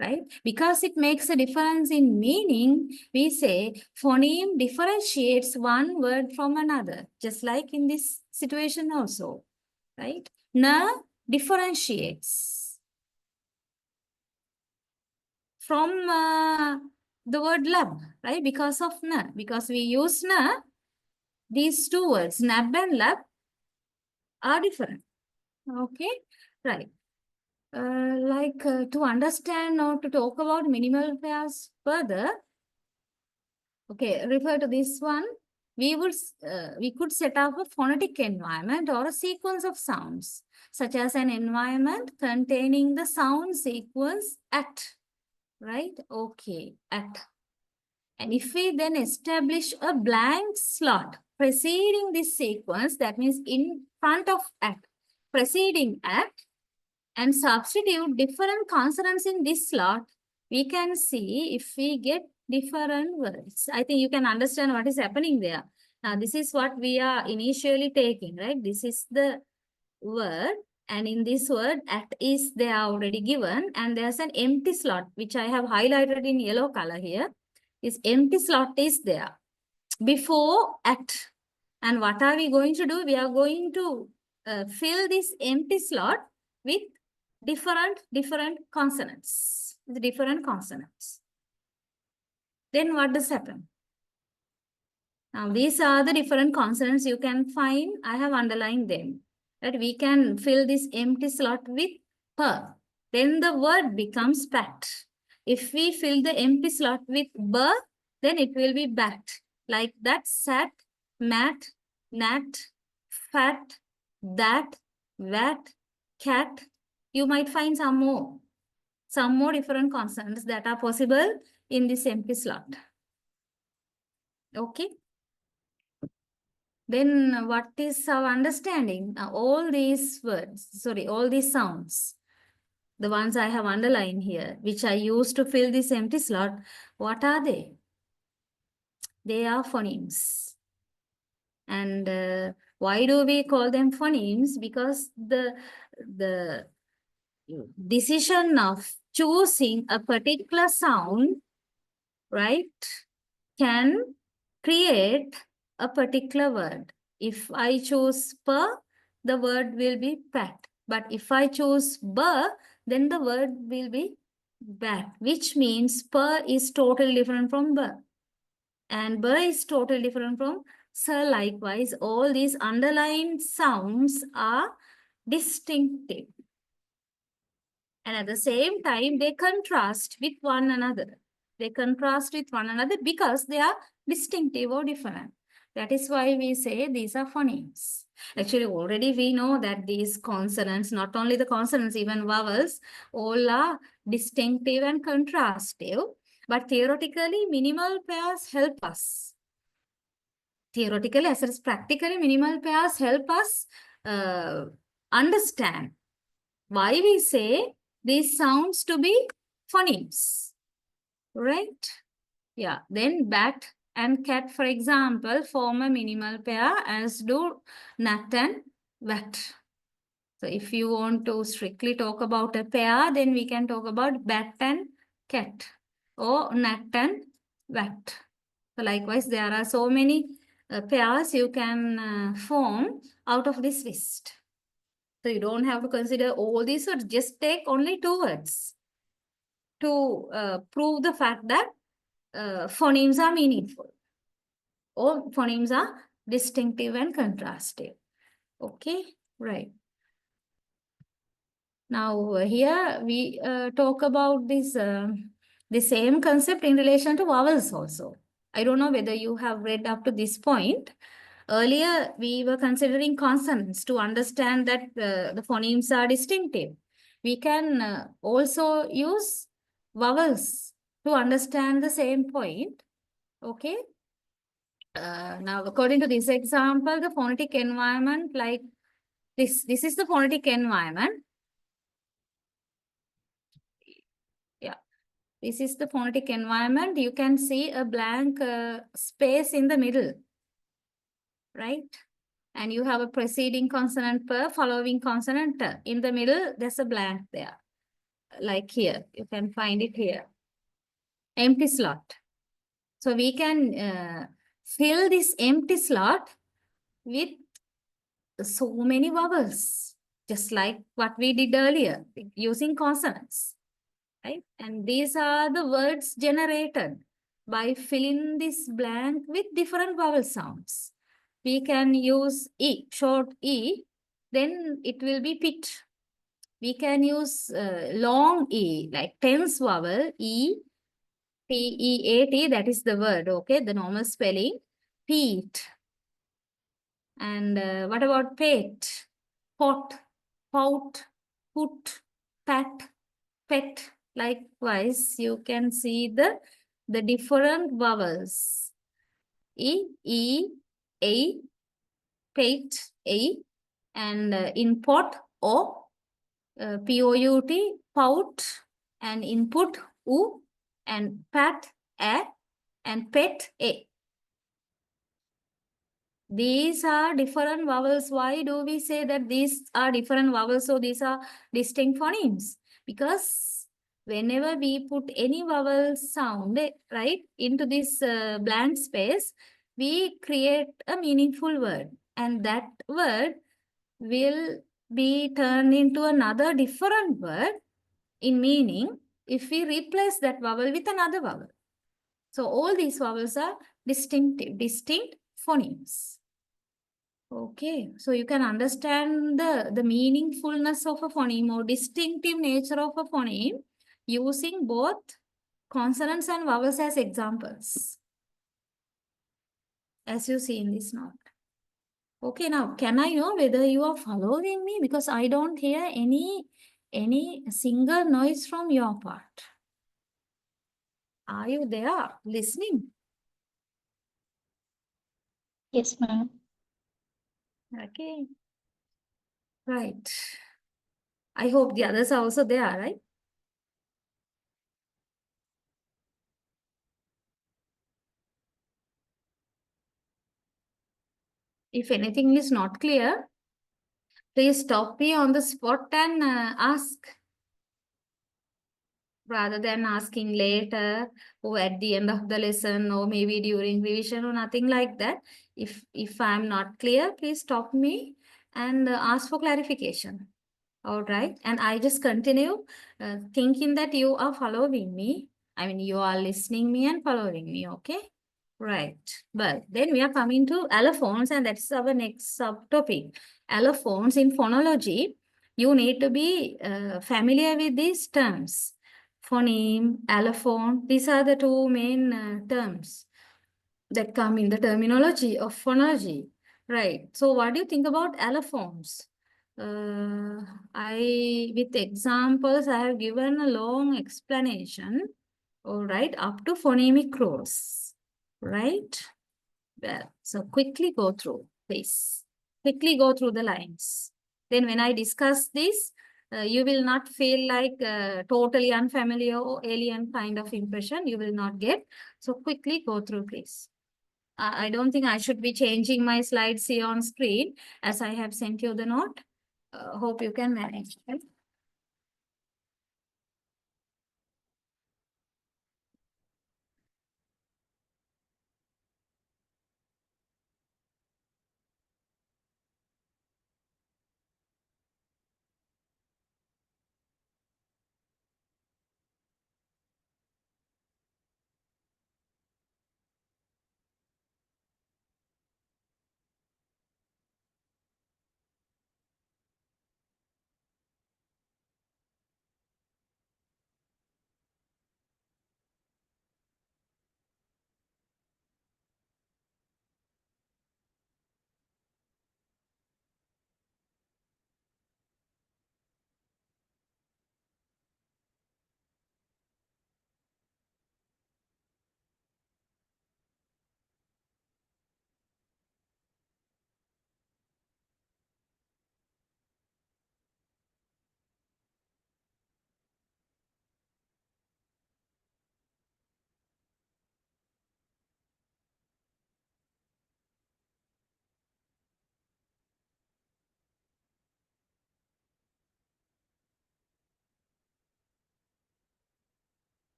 Right? Because it makes a difference in meaning, we say phoneme differentiates one word from another, just like in this situation also. Right? Na differentiates from the word lab, right? Because of na. Because we use na, these two words, nab and lab, are different. Okay? Right. To understand or to talk about minimal pairs further, okay, refer to this one. We could set up a phonetic environment or a sequence of sounds, such as an environment containing the sound sequence at, right? Okay, at. And if we then establish a blank slot preceding this sequence, that means in front of at, preceding at, and substitute different consonants in this slot, we can see if we get different words. I think you can understand what is happening there. Now, this is what we are initially taking, right? This is the word, and in this word, at is there already given, and there's an empty slot, which I have highlighted in yellow color here. This empty slot is there before at. And what are we going to do? We are going to fill this empty slot with different consonants. Different consonants. Then what does happen? Now, these are the different consonants you can find. I have underlined them. That we can fill this empty slot with per. Then the word becomes pat. If we fill the empty slot with ber, then it will be bat. Like that, sat, mat, nat, fat, that, wat, cat. You might find some more different consonants that are possible in this empty slot. Okay. Then what is our understanding? All these words, all these sounds, the ones I have underlined here, which I use to fill this empty slot, what are they? They are phonemes. And why do we call them phonemes? Because the decision of choosing a particular sound, right, can create a particular word. If I choose per, the word will be pat. But if I choose ber, then the word will be bat, which means per is totally different from ber. And ber is totally different from sir. Likewise, all these underlined sounds are distinctive. And at the same time, they contrast with one another. They contrast with one another because they are distinctive or different. That is why we say these are phonemes. Actually, already we know that these consonants, not only the consonants, even vowels, all are distinctive and contrastive. But theoretically, minimal pairs help us. Theoretically, as well as practically, minimal pairs help us understand why we say these sounds to be phonemes, right? Yeah, then bat and cat, for example, form a minimal pair, as do nut and wat. So if you want to strictly talk about a pair, then we can talk about bat and cat or nut and wat. So likewise, there are so many pairs you can form out of this list. So you don't have to consider all these words. Just take only 2 words to prove the fact that phonemes are meaningful or phonemes are distinctive and contrastive. Okay, right. Now here we talk about the same concept in relation to vowels also. I don't know whether you have read up to this point. Earlier, we were considering consonants to understand that the phonemes are distinctive. We can also use vowels to understand the same point. Okay. Now, according to this example, the phonetic environment like this is the phonetic environment. Yeah. This is the phonetic environment. You can see a blank space in the middle, right? and you have a preceding consonant per following consonant. In the middle, there's a blank there. Like here, you can find it here. Empty slot. So we can fill this empty slot with so many vowels, just like what we did earlier, using consonants, right? And these are the words generated by filling this blank with different vowel sounds. We can use E, short E, then it will be pit. We can use long E, like tense vowel, E, P-E-A-T, that is the word, okay? The normal spelling, peat. And what about pet, pot, pout, put, pat, pet? Likewise, you can see the different vowels. E, A, pet, A, and in pot, O, P-O-U-T, pout, and input, U, and pat, A, and pet, A. These are different vowels. Why do we say that these are different vowels? So these are distinct phonemes. Because whenever we put any vowel sound, right, into this blank space, we create a meaningful word. And that word will be turned into another different word in meaning if we replace that vowel with another vowel. So all these vowels are distinct phonemes. Okay, so you can understand the meaningfulness of a phoneme or distinctive nature of a phoneme using both consonants and vowels as examples, as you see in this note. Okay, now can I know whether you are following me? Because I don't hear any single noise from your part. Are you there listening? Yes, ma'am. Okay. Right. I hope the others are also there, right? If anything is not clear, please stop me on the spot and ask, rather than asking later or at the end of the lesson or maybe during revision or nothing like that. If I'm not clear, please stop me and ask for clarification. All right. And I just continue thinking that you are following me. I mean, you are listening me and following me. Okay. Right. But then we are coming to allophones, and that's our next subtopic. Allophones in phonology, you need to be familiar with these terms. Phoneme, allophone, these are the two main terms that come in the terminology of phonology. Right. So what do you think about allophones? With examples, I have given a long explanation. All right, up to phonemic rules. Right? Well, so quickly go through, please. Quickly go through the lines. Then when I discuss this, you will not feel like totally unfamiliar or alien kind of impression. You will not get. So quickly go through, please. I don't think I should be changing my slides here on screen as I have sent you the note. Hope you can manage. Right?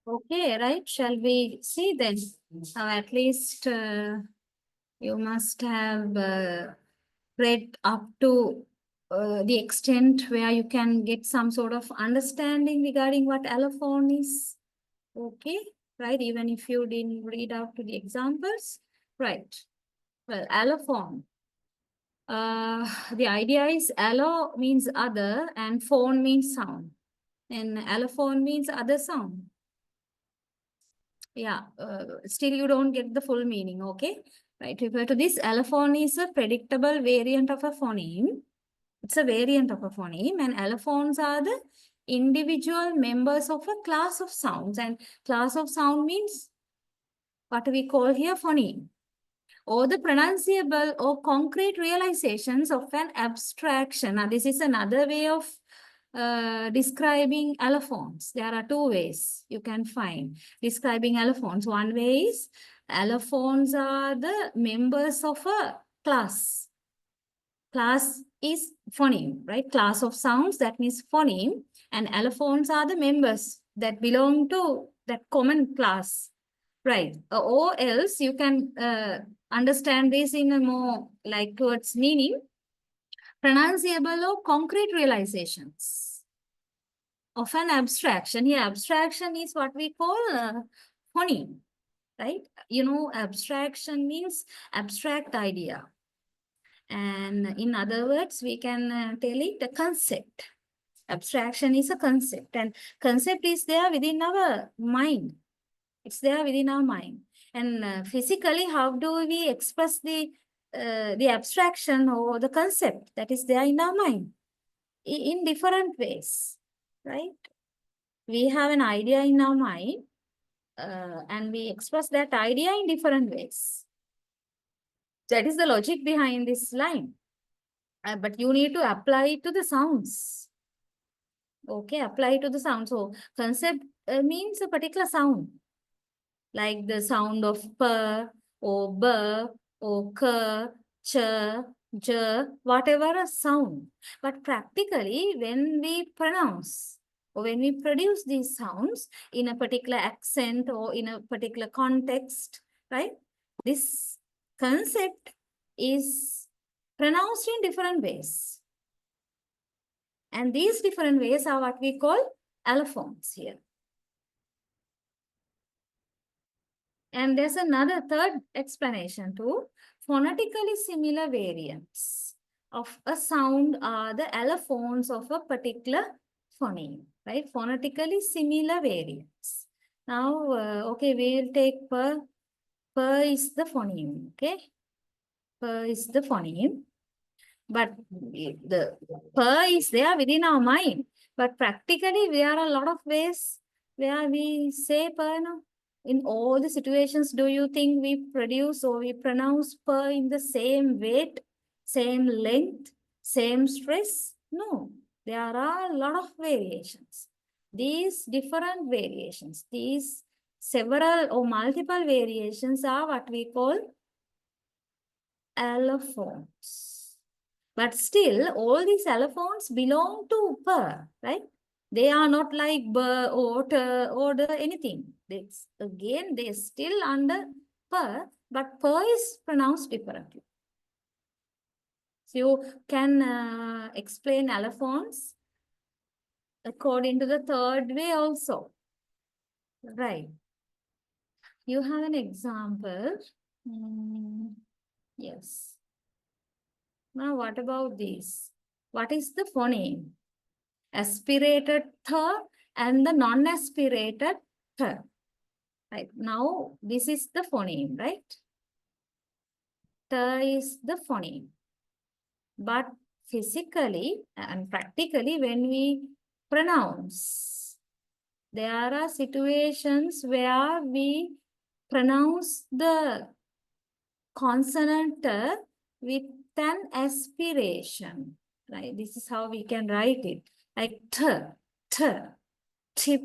Okay, right? Shall we see then? At least you must have read up to the extent where you can get some sort of understanding regarding what allophone is. Okay, right? Even if you didn't read out to the examples, right? Well, allophone. The idea is allo means other and phone means sound. And allophone means other sound. Yeah, still you don't get the full meaning, okay? Right, refer to this, allophone is a predictable variant of a phoneme. It's a variant of a phoneme, and allophones are the individual members of a class of sounds. And class of sound means what we call here phoneme, or the pronunciable or concrete realizations of an abstraction. Now, this is another way of describing allophones. There are two ways you can find describing allophones. One way is allophones are the members of a class. Class is phoneme, right? Class of sounds, that means phoneme. And allophones are the members that belong to that common class. Right. Or else you can understand this in a more like towards meaning, pronounceable or concrete realizations of an abstraction. Here, abstraction is what we call phoneme, right? You know, abstraction means abstract idea. And in other words, we can tell it a concept. Abstraction is a concept, and concept is there within our mind. It's there within our mind. And physically, how do we express the abstraction or the concept that is there in our mind? In different ways, right? We have an idea in our mind, and we express that idea in different ways. That is the logic behind this line. But you need to apply it to the sounds. Okay, apply it to the sound. So concept means a particular sound, like the sound of p or b or k, ch, j, whatever a sound. But practically, when we pronounce or when we produce these sounds in a particular accent or in a particular context, right? This concept is pronounced in different ways. And these different ways are what we call allophones here. And there's another third explanation too. Phonetically similar variants of a sound are the allophones of a particular phoneme, right? Phonetically similar variants. Now, okay, we'll take per. Per is the phoneme, okay? Per is the phoneme. But the per is there within our mind. But practically, there are a lot of ways where we say per. No? In all the situations, do you think we produce or we pronounce per in the same weight, same length, same stress? No, there are a lot of variations. These different variations, these several or multiple variations are what we call allophones. But still, all these allophones belong to per, right? They are not like b or t or the anything. Again, they're still under per, but per is pronounced differently. So you can explain allophones according to the third way also. Right. You have an example. Yes. Now, what about this? What is the phoneme? Aspirated th and the non-aspirated th. Right. Now, this is the phoneme, right? Th is the phoneme. But physically and practically, when we pronounce, there are situations where we pronounce the consonant with an aspiration, right? This is how we can write it, like t, tip,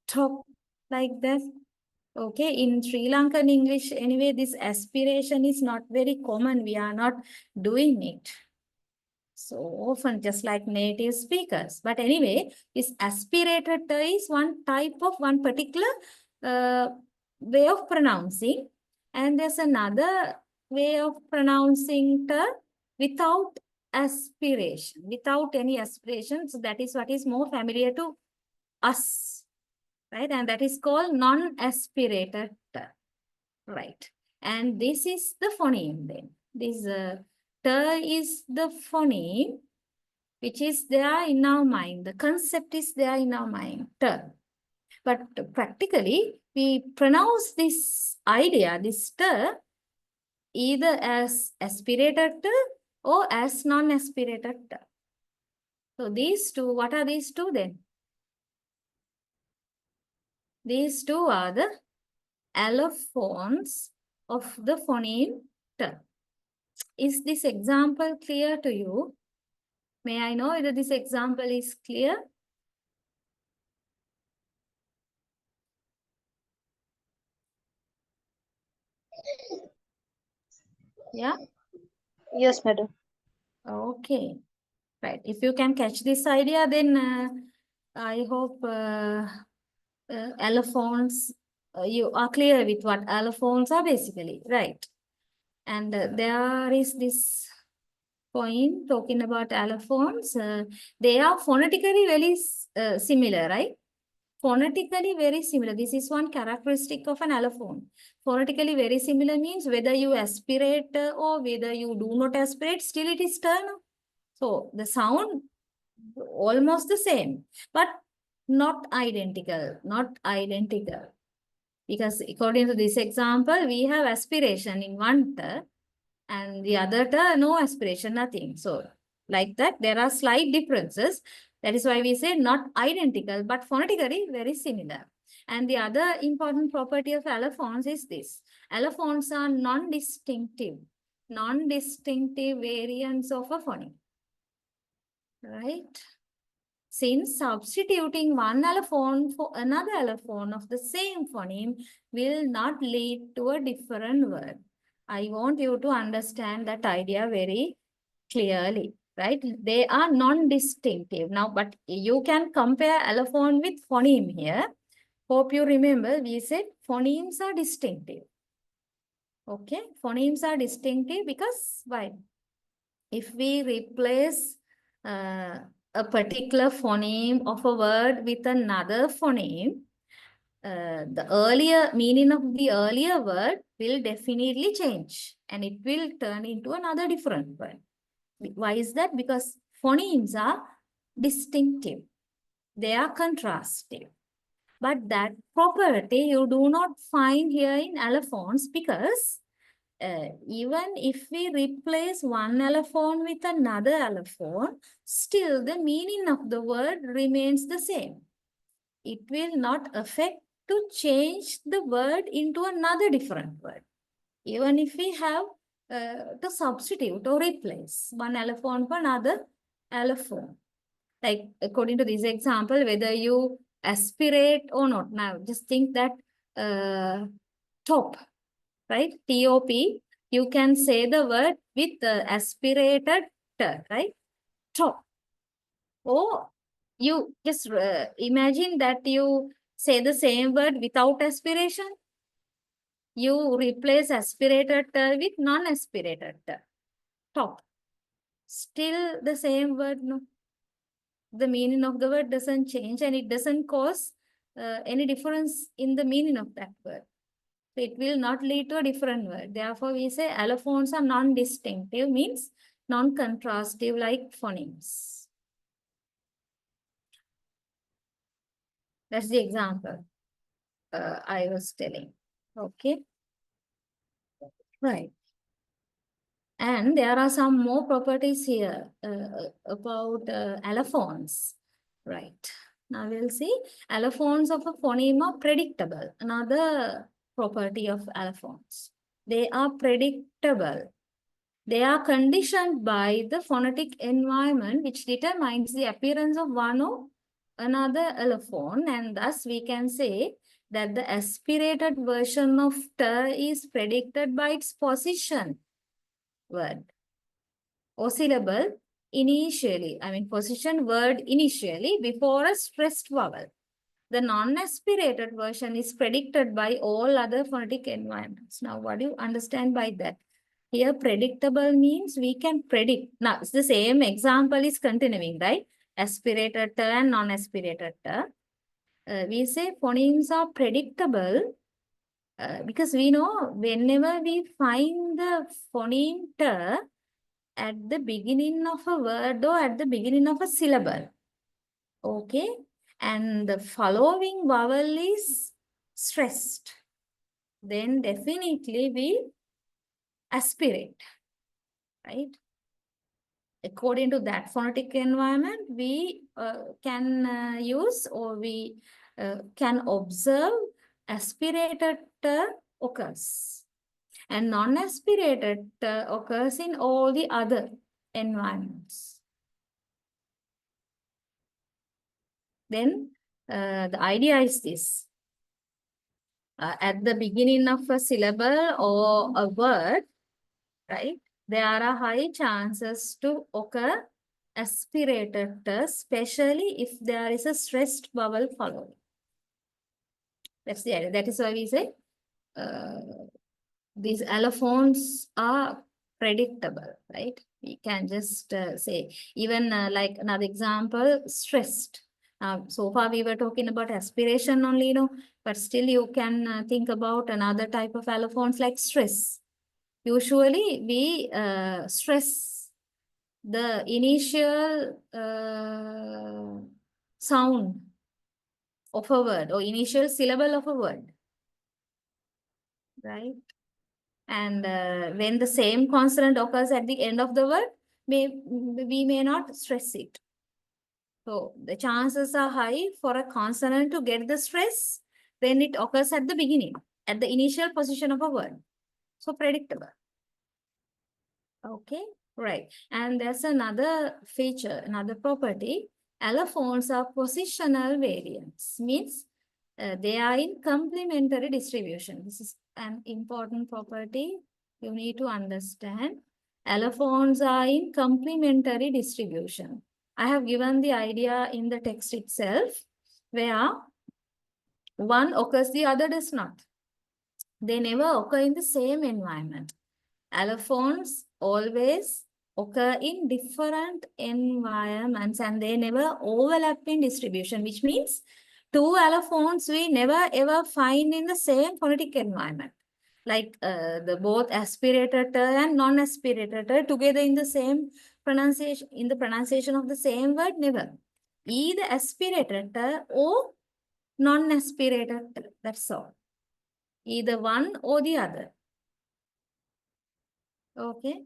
top, like that. Okay, in Sri Lankan English, anyway, this aspiration is not very common. We are not doing it so often, just like native speakers. But anyway, this aspirated is one type of one particular way of pronouncing, and there's another way of pronouncing t without aspiration, without any aspirations. That is what is more familiar to us, right? And that is called non-aspirated t, right? And this is the phoneme then. This t is the phoneme which is there in our mind. The concept is there in our mind, t. But practically, we pronounce this idea, this t, either as aspirated t or as non-aspirated t. So these two, what are these two then? These two are the allophones of the phoneme t. Is this example clear to you? May I know whether this example is clear? Yeah? Yes, madam. Okay. Right. If you can catch this idea, then I hope allophones, you are clear with what allophones are basically, right? And there is this point talking about allophones. They are phonetically very similar, right? Phonetically very similar. This is one characteristic of an allophone. Phonetically very similar means whether you aspirate or whether you do not aspirate, still it is turn. So the sound almost the same, but not identical, not identical. Because according to this example, we have aspiration in one t and the other t, no aspiration, nothing. So like that, there are slight differences. That is why we say not identical, but phonetically very similar. And the other important property of allophones is this. Allophones are non-distinctive variants of a phoneme. Right? Since substituting one allophone for another allophone of the same phoneme will not lead to a different word. I want you to understand that idea very clearly, right? They are non-distinctive. Now, but you can compare allophone with phoneme here. Hope you remember, we said phonemes are distinctive. Okay, phonemes are distinctive because why? If we replace a particular phoneme of a word with another phoneme, the earlier meaning of the earlier word will definitely change and it will turn into another different word. Why is that? Because phonemes are distinctive. They are contrastive. But that property you do not find here in allophones because even if we replace one allophone with another allophone, still the meaning of the word remains the same. It will not affect to change the word into another different word. Even if we have to substitute or replace one allophone for another allophone. Like according to this example, whether you aspirate or not. Now just think that top, right? T-O-P, you can say the word with aspirated t, right? Top. Or you just imagine that you say the same word without aspiration. You replace aspirated t with non-aspirated t. Top. Still the same word, no? The meaning of the word doesn't change and it doesn't cause any difference in the meaning of that word. So it will not lead to a different word. Therefore, we say allophones are non-distinctive, means non-contrastive like phonemes. That's the example I was telling. Okay. Right. And there are some more properties here about allophones. Right. Now we'll see allophones of a phoneme are predictable. Another property of allophones. They are predictable. They are conditioned by the phonetic environment which determines the appearance of one or another allophone, and thus we can say that the aspirated version of t is predicted by its position word or syllable initially, position word initially before a stressed vowel. the non-aspirated version is predicted by all other phonetic environments. Now, what do you understand by that? Here, predictable means we can predict. Now, it's the same example is continuing, right? Aspirated and non-aspirated. We say phonemes are predictable because we know whenever we find the phoneme t at the beginning of a word or at the beginning of a syllable, okay? And the following vowel is stressed, then definitely we aspirate, right? According to that phonetic environment, we can use or we can observe aspirated occurs. And non-aspirated occurs in all the other environments. Then the idea is this. At the beginning of a syllable or a word, right, there are high chances to occur aspirated, especially if there is a stressed vowel following. That's the idea. That is why we say these allophones are predictable, right? We can just say, even like another example, stressed. So far we were talking about aspiration only, you know, but still you can think about another type of allophones like stress. Usually we stress the initial sound of a word or initial syllable of a word, right? And when the same consonant occurs at the end of the word, we may not stress it. So the chances are high for a consonant to get the stress when it occurs at the beginning, at the initial position of a word. So predictable. Okay, right. And there's another feature, another property. Allophones are positional variants, means they are in complementary distribution. This is an important property you need to understand. Allophones are in complementary distribution. I have given the idea in the text itself, where one occurs, the other does not. They never occur in the same environment. Allophones always occur in different environments and they never overlap in distribution, which means two allophones we never ever find in the same phonetic environment. Like the both aspirated and non-aspirated together in the same pronunciation, in the pronunciation of the same word, never. Either aspirated or non-aspirated, that's all. Either one or the other. Okay.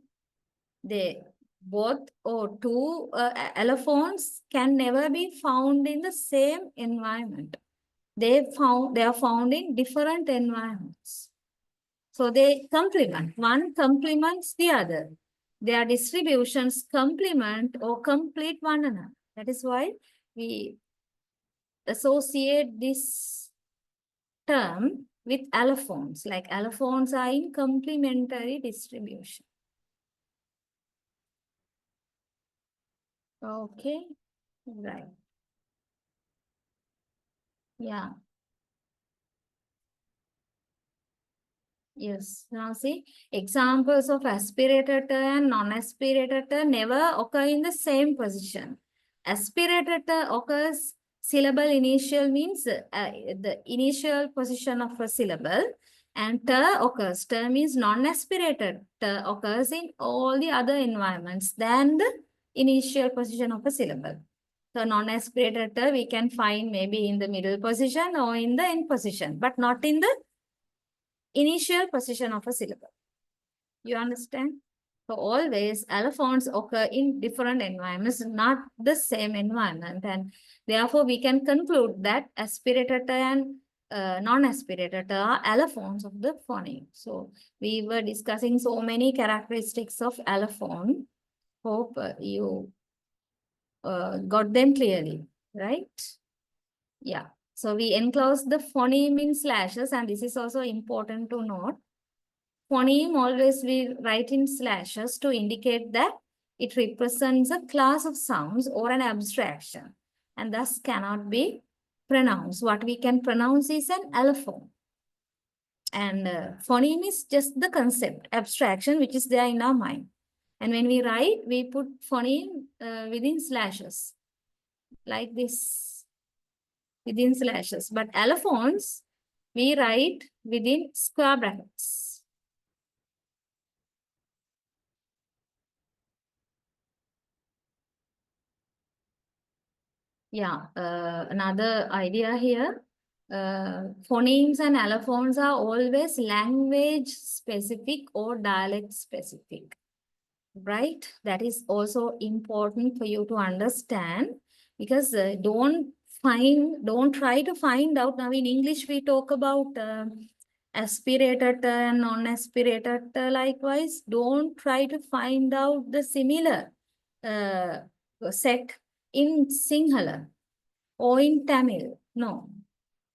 They both or two allophones can never be found in the same environment. They are found in different environments. So they complement. One complements the other. Their distributions complement or complete one another. That is why we associate this term with allophones. Like allophones are in complementary distribution. Okay, right. Yeah. Yes. Now see, examples of aspirated and non-aspirated never occur in the same position. Aspirated occurs syllable initial means the initial position of a syllable, and occurs. Means non-aspirated occurs in all the other environments than the initial position of a syllable. So non-aspirated we can find maybe in the middle position or in the end position, but not in the initial position of a syllable. You understand? So always allophones occur in different environments, not the same environment. And therefore we can conclude that aspirated and non-aspirated are allophones of the phoneme. So we were discussing so many characteristics of allophone. Hope you got them clearly, right? Yeah. So we enclose the phoneme in slashes, and this is also important to note. Phoneme always we write in slashes to indicate that it represents a class of sounds or an abstraction, and thus cannot be pronounce. What we can pronounce is an allophone. And phoneme is just the concept, abstraction, which is there in our mind. And when we write, we put phoneme within slashes, like this, within slashes. But allophones, we write within square brackets. Yeah, another idea here. Phonemes and allophones are always language specific or dialect specific, right? That is also important for you to understand, because don't try to find out. Now in English, we talk about aspirated and non-aspirated. Likewise, don't try to find out the similar set in Sinhala or in Tamil. No.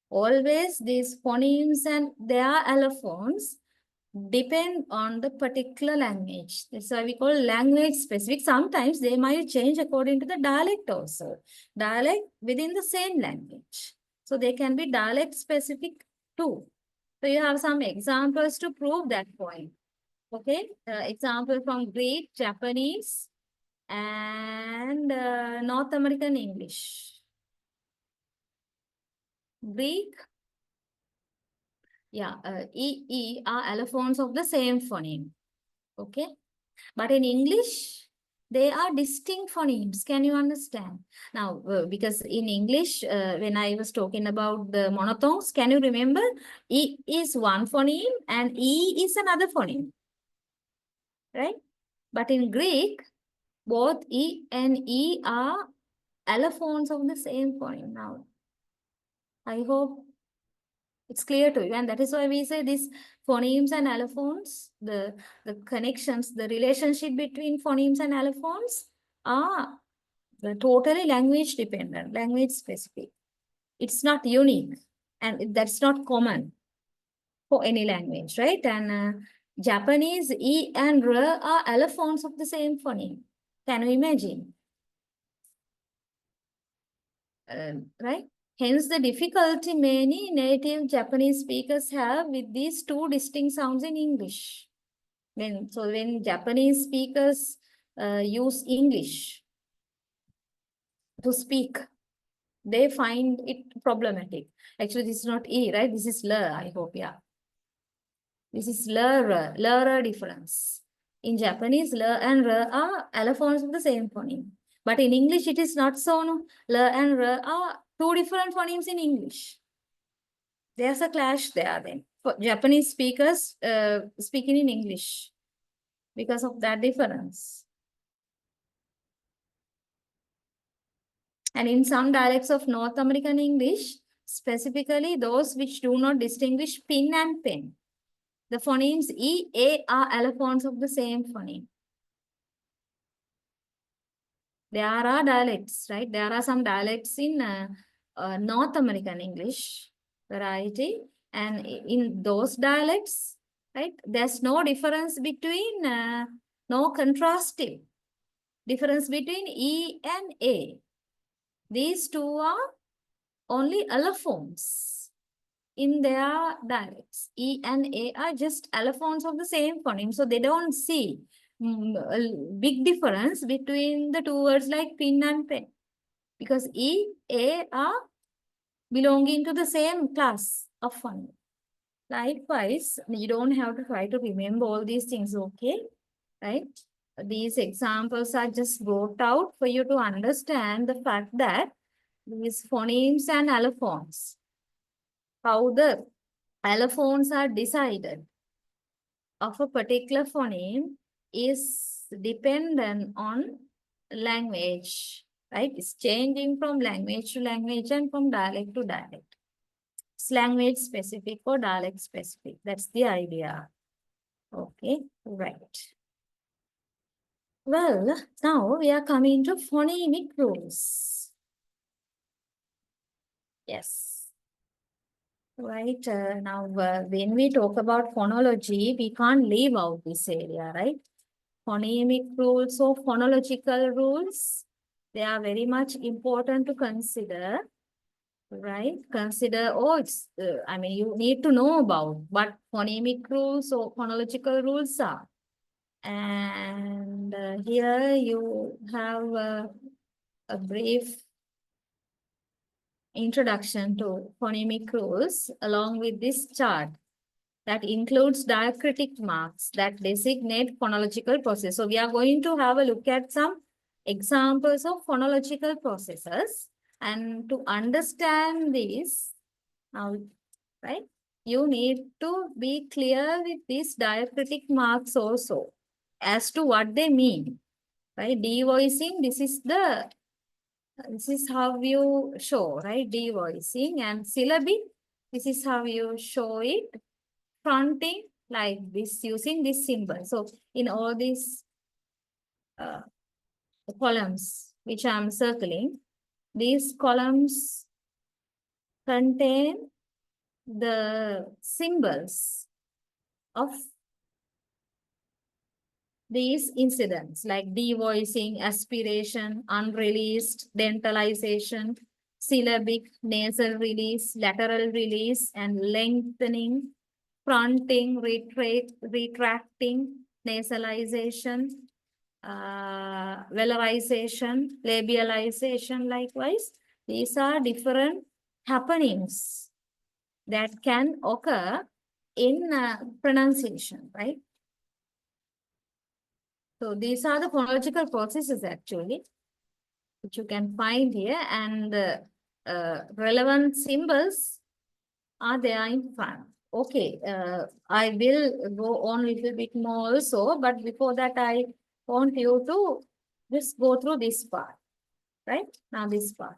Always these phonemes and their allophones depend on the particular language. That's why we call language specific. Sometimes they might change according to the dialect also. Dialect within the same language. So they can be dialect specific too. So you have some examples to prove that point. Okay, example from Greek, Japanese, and North American English. Greek, yeah, E are allophones of the same phoneme. Okay, but in English, they are distinct phonemes. Can you understand? Now, because in English, when I was talking about the monotones, can you remember? E is one phoneme and E is another phoneme, right? But in Greek, both E and E are allophones of the same phoneme. Now, I hope it's clear to you. And that is why we say these phonemes and allophones, the connections, the relationship between phonemes and allophones are totally language dependent, language specific. It's not unique, and that's not common for any language, right? And Japanese E and R are allophones of the same phoneme. Can you imagine? Right? Hence, the difficulty many native Japanese speakers have with these two distinct sounds in English. When Japanese speakers use English to speak, they find it problematic. Actually, this is not E, right? This is L, I hope, yeah. This is L difference. In Japanese, L and R are allophones of the same phoneme. But in English, it is not so. No? L and R are two different phonemes in English. There's a clash there then. For Japanese speakers speaking in English because of that difference. And in some dialects of North American English, specifically those which do not distinguish pin and pen, the phonemes E, A are allophones of the same phoneme. There are dialects, right? There are some dialects in North American English variety. And in those dialects, right, there's no difference between, no contrastive difference between E and A. These two are only allophones in their dialects. E and A are just allophones of the same phoneme. So they don't see a big difference between the two words like pin and pen. Because E, A are belonging to the same class of phoneme. Likewise, you don't have to try to remember all these things, okay? Right? These examples are just brought out for you to understand the fact that these phonemes and allophones, how the allophones are decided of a particular phoneme is dependent on language, right? It's changing from language to language and from dialect to dialect. It's language specific or dialect specific. That's the idea. Okay, right. Well, now we are coming to phonemic rules. Yes. Right. Now, when we talk about phonology, we can't leave out this area, right? Phonemic rules or phonological rules, they are very much important to consider, right? Consider, oh, it's, I mean, you need to know about what phonemic rules or phonological rules are. And here you have a brief introduction to phonemic rules along with this chart that includes diacritic marks that designate phonological process. So we are going to have a look at some examples of phonological processes. And to understand this, now, right, you need to be clear with these diacritic marks also as to what they mean, right? Devoicing, this is how you show, right? Devoicing. And syllabic, this is how you show it. Fronting, like this, using this symbol. So in all these columns, which I'm circling, these columns contain the symbols of these incidents like devoicing, aspiration, unreleased, dentalization, syllabic, nasal release, lateral release, and lengthening, fronting, retracting, nasalization, velarization, labialization, likewise. These are different happenings that can occur in pronunciation, right? So these are the phonological processes actually, which you can find here, and relevant symbols are there in front. Okay, I will go on a little bit more also, but before that, I want you to just go through this part, right? Now this part.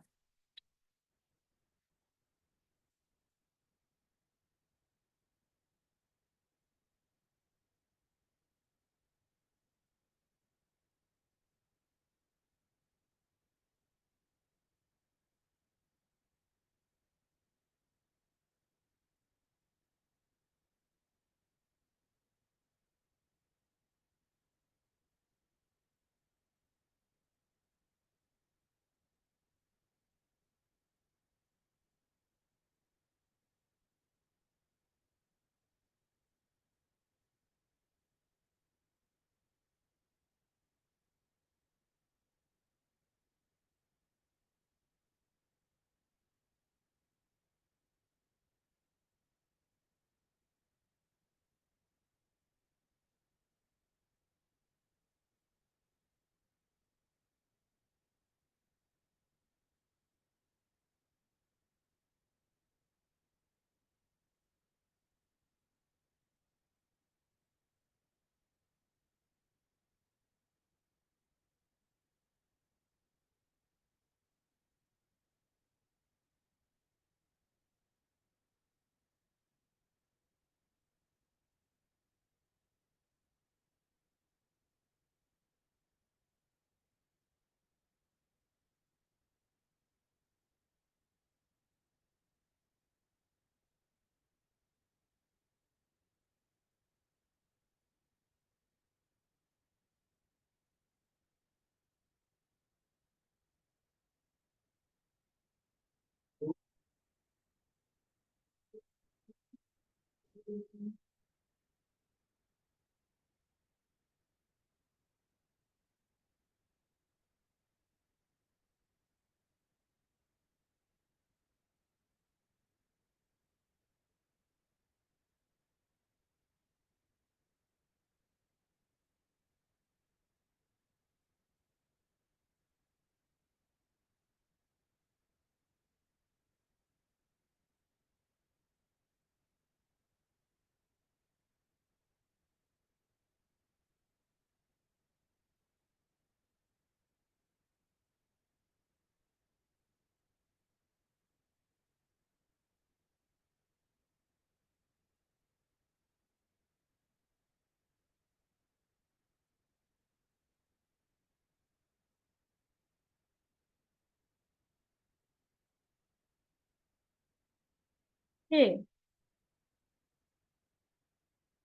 Okay,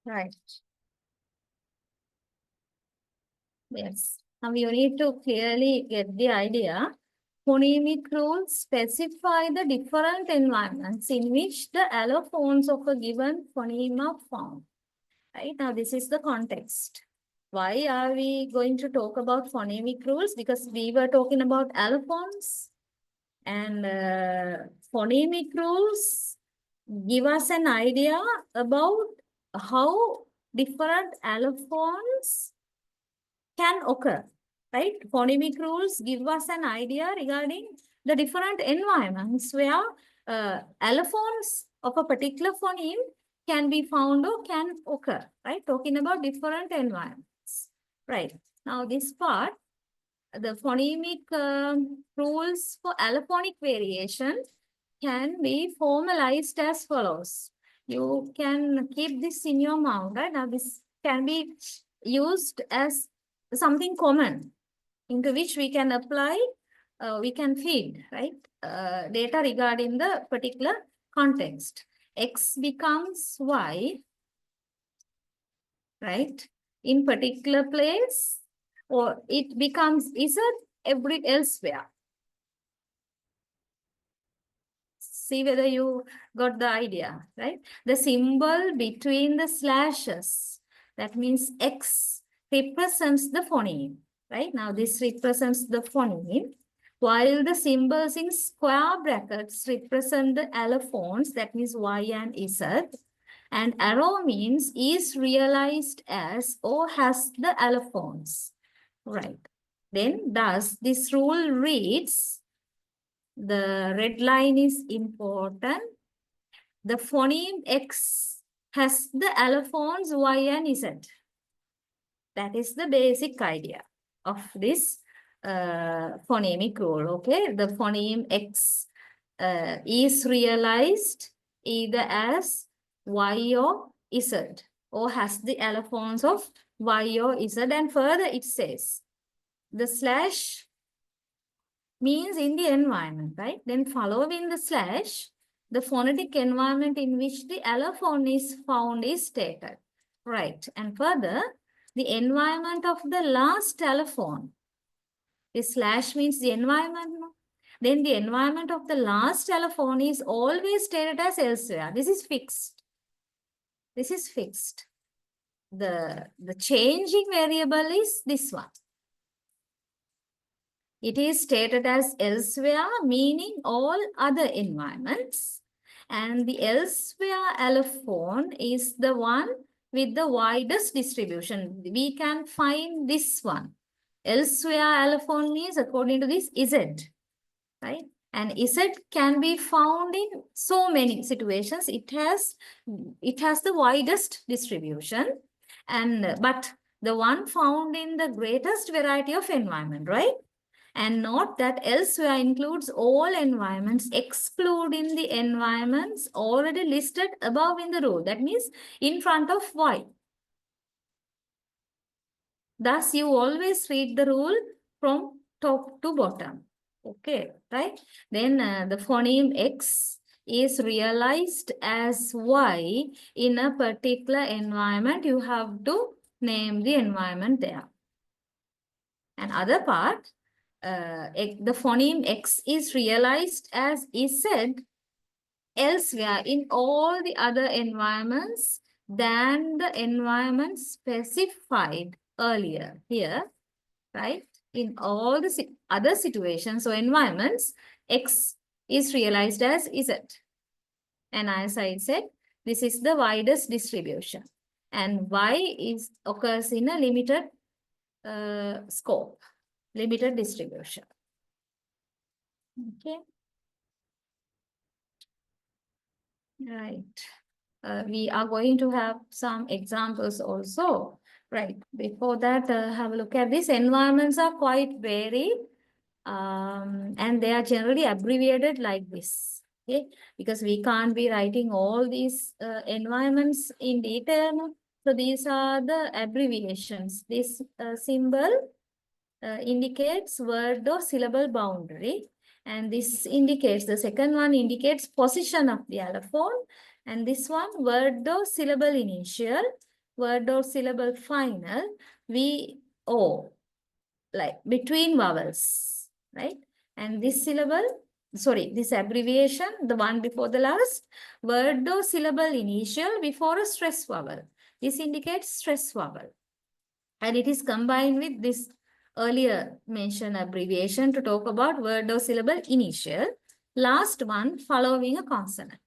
right. Yes. Now you need to clearly get the idea. phonemic rules specify the different environments in which the allophones of a given phoneme are found. Right now, this is the context. Why are we going to talk about phonemic rules? Because we were talking about allophones, and phonemic rules give us an idea about how different allophones can occur, right? Phonemic rules give us an idea regarding the different environments where allophones of a particular phoneme can be found or can occur, right? Talking about different environments, right? Now this part, the phonemic rules for allophonic variation can be formalized as follows. You can keep this in your mind, right? Now this can be used as something common into which we can apply, we can feed, right? Data regarding the particular context. X becomes Y, right? In particular place, or it becomes Z elsewhere. See whether you got the idea, right? The symbol between the slashes, that means X, represents the phoneme, right? Now this represents the phoneme, while the symbols in square brackets represent the allophones, that means Y and Z, and arrow means is realized as or has the allophones, right? Then thus this rule reads, the red line is important. The phoneme X has the allophones Y and Z. That is the basic idea of this phonemic rule, okay? The phoneme X is realized either as Y or Z, or has the allophones of Y or Z, and further it says, the slash means in the environment, right? Then following the slash, the phonetic environment in which the allophone is found is stated, right? And further, the environment of the last allophone. The slash means the environment. Then the environment of the last allophone is always stated as elsewhere. This is fixed. This is fixed. The changing variable is this one. It is stated as elsewhere, meaning all other environments. And the elsewhere allophone is the one with the widest distribution. We can find this one. Elsewhere allophone means according to this Z, right? And Z can be found in so many situations. It has the widest distribution, and but the one found in the greatest variety of environment, right? And note that elsewhere includes all environments, excluding the environments already listed above in the rule. That means in front of Y. Thus, you always read the rule from top to bottom. Okay, right? Then the phoneme X is realized as Y in a particular environment. You have to name the environment there. And other part, the phoneme X is realized as Z elsewhere in all the other environments than the environment specified earlier here, right? In all the other situations or environments, X is realized as Z. And as I said, this is the widest distribution. And Y occurs in a limited scope, limited distribution. Okay. Right. We are going to have some examples also. Right. Before that, have a look at this. Environments are quite varied, and they are generally abbreviated like this. Okay, because we can't be writing all these environments in detail. So these are the abbreviations. This symbol indicates word or syllable boundary. And this indicates, the second one indicates position of the allophone. And this one, word or syllable initial, word or syllable final, VO, like between vowels, right? And this syllable, sorry, this abbreviation, the one before the last, word or syllable initial before a stress vowel. This indicates stress vowel. And it is combined with this earlier mentioned abbreviation to talk about word or syllable initial. Last one following a consonant.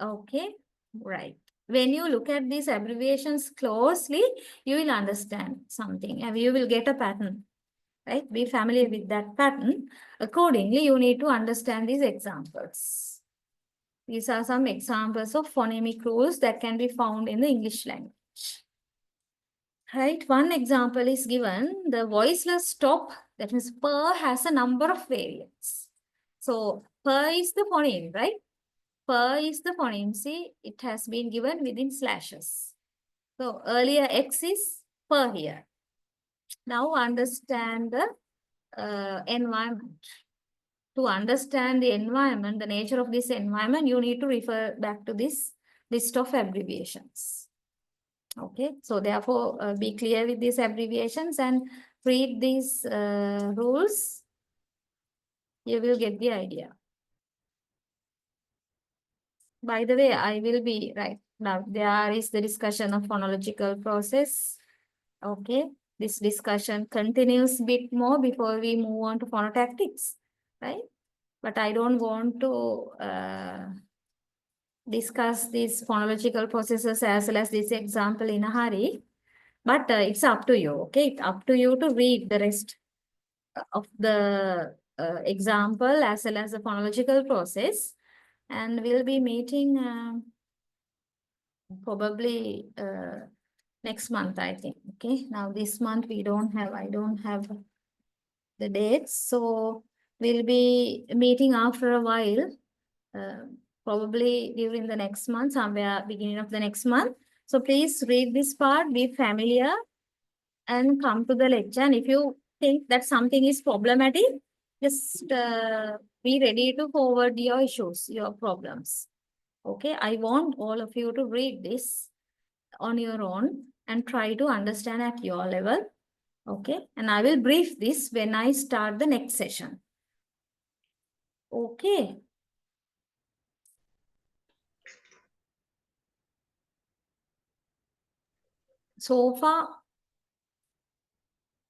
Okay, right. When you look at these abbreviations closely, you will understand something and you will get a pattern, right? Be familiar with that pattern. Accordingly, you need to understand these examples. These are some examples of phonemic rules that can be found in the English language. Right, one example is given, the voiceless stop, that means per has a number of variants. So per is the phoneme, right? Per is the phoneme. See, it has been given within slashes. So earlier X is per here. Now understand the environment. To understand the environment, the nature of this environment, you need to refer back to this list of abbreviations. Okay, so therefore be clear with these abbreviations and read these rules. You will get the idea. By the way, I will be right now. There is the discussion of phonological process. Okay, this discussion continues a bit more before we move on to phonotactics, right? But I don't want to discuss these phonological processes as well as this example in a hurry. But it's up to you, okay? It's up to you to read the rest of the example as well as the phonological process. And we'll be meeting probably next month, I think, okay? Now this month I don't have the dates. So we'll be meeting after a while, probably during the next month, somewhere beginning of the next month. So please read this part, be familiar, and come to the lecture. And if you think that something is problematic, just be ready to forward your issues, your problems. Okay, I want all of you to read this on your own and try to understand at your level. Okay, and I will brief this when I start the next session. Okay. So far,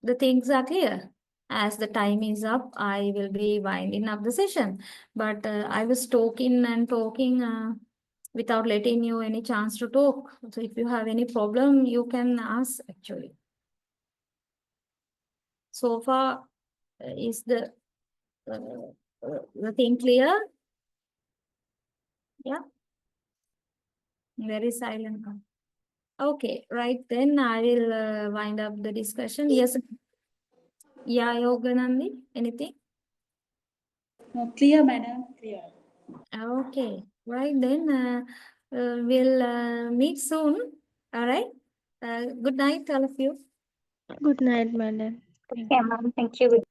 the things are clear. As the time is up, I will be winding up the session. But I was talking and talking without letting you any chance to talk. So if you have any problem, you can ask actually. So far, is the thing clear? Yeah. Very silent. Okay, right then I will wind up the discussion. Yes. Yeah, Yoganandi, anything? Clear, madam. Clear. Okay, right then we'll meet soon. All right. Good night, all of you. Good night, madam. Okay, ma'am. Thank you.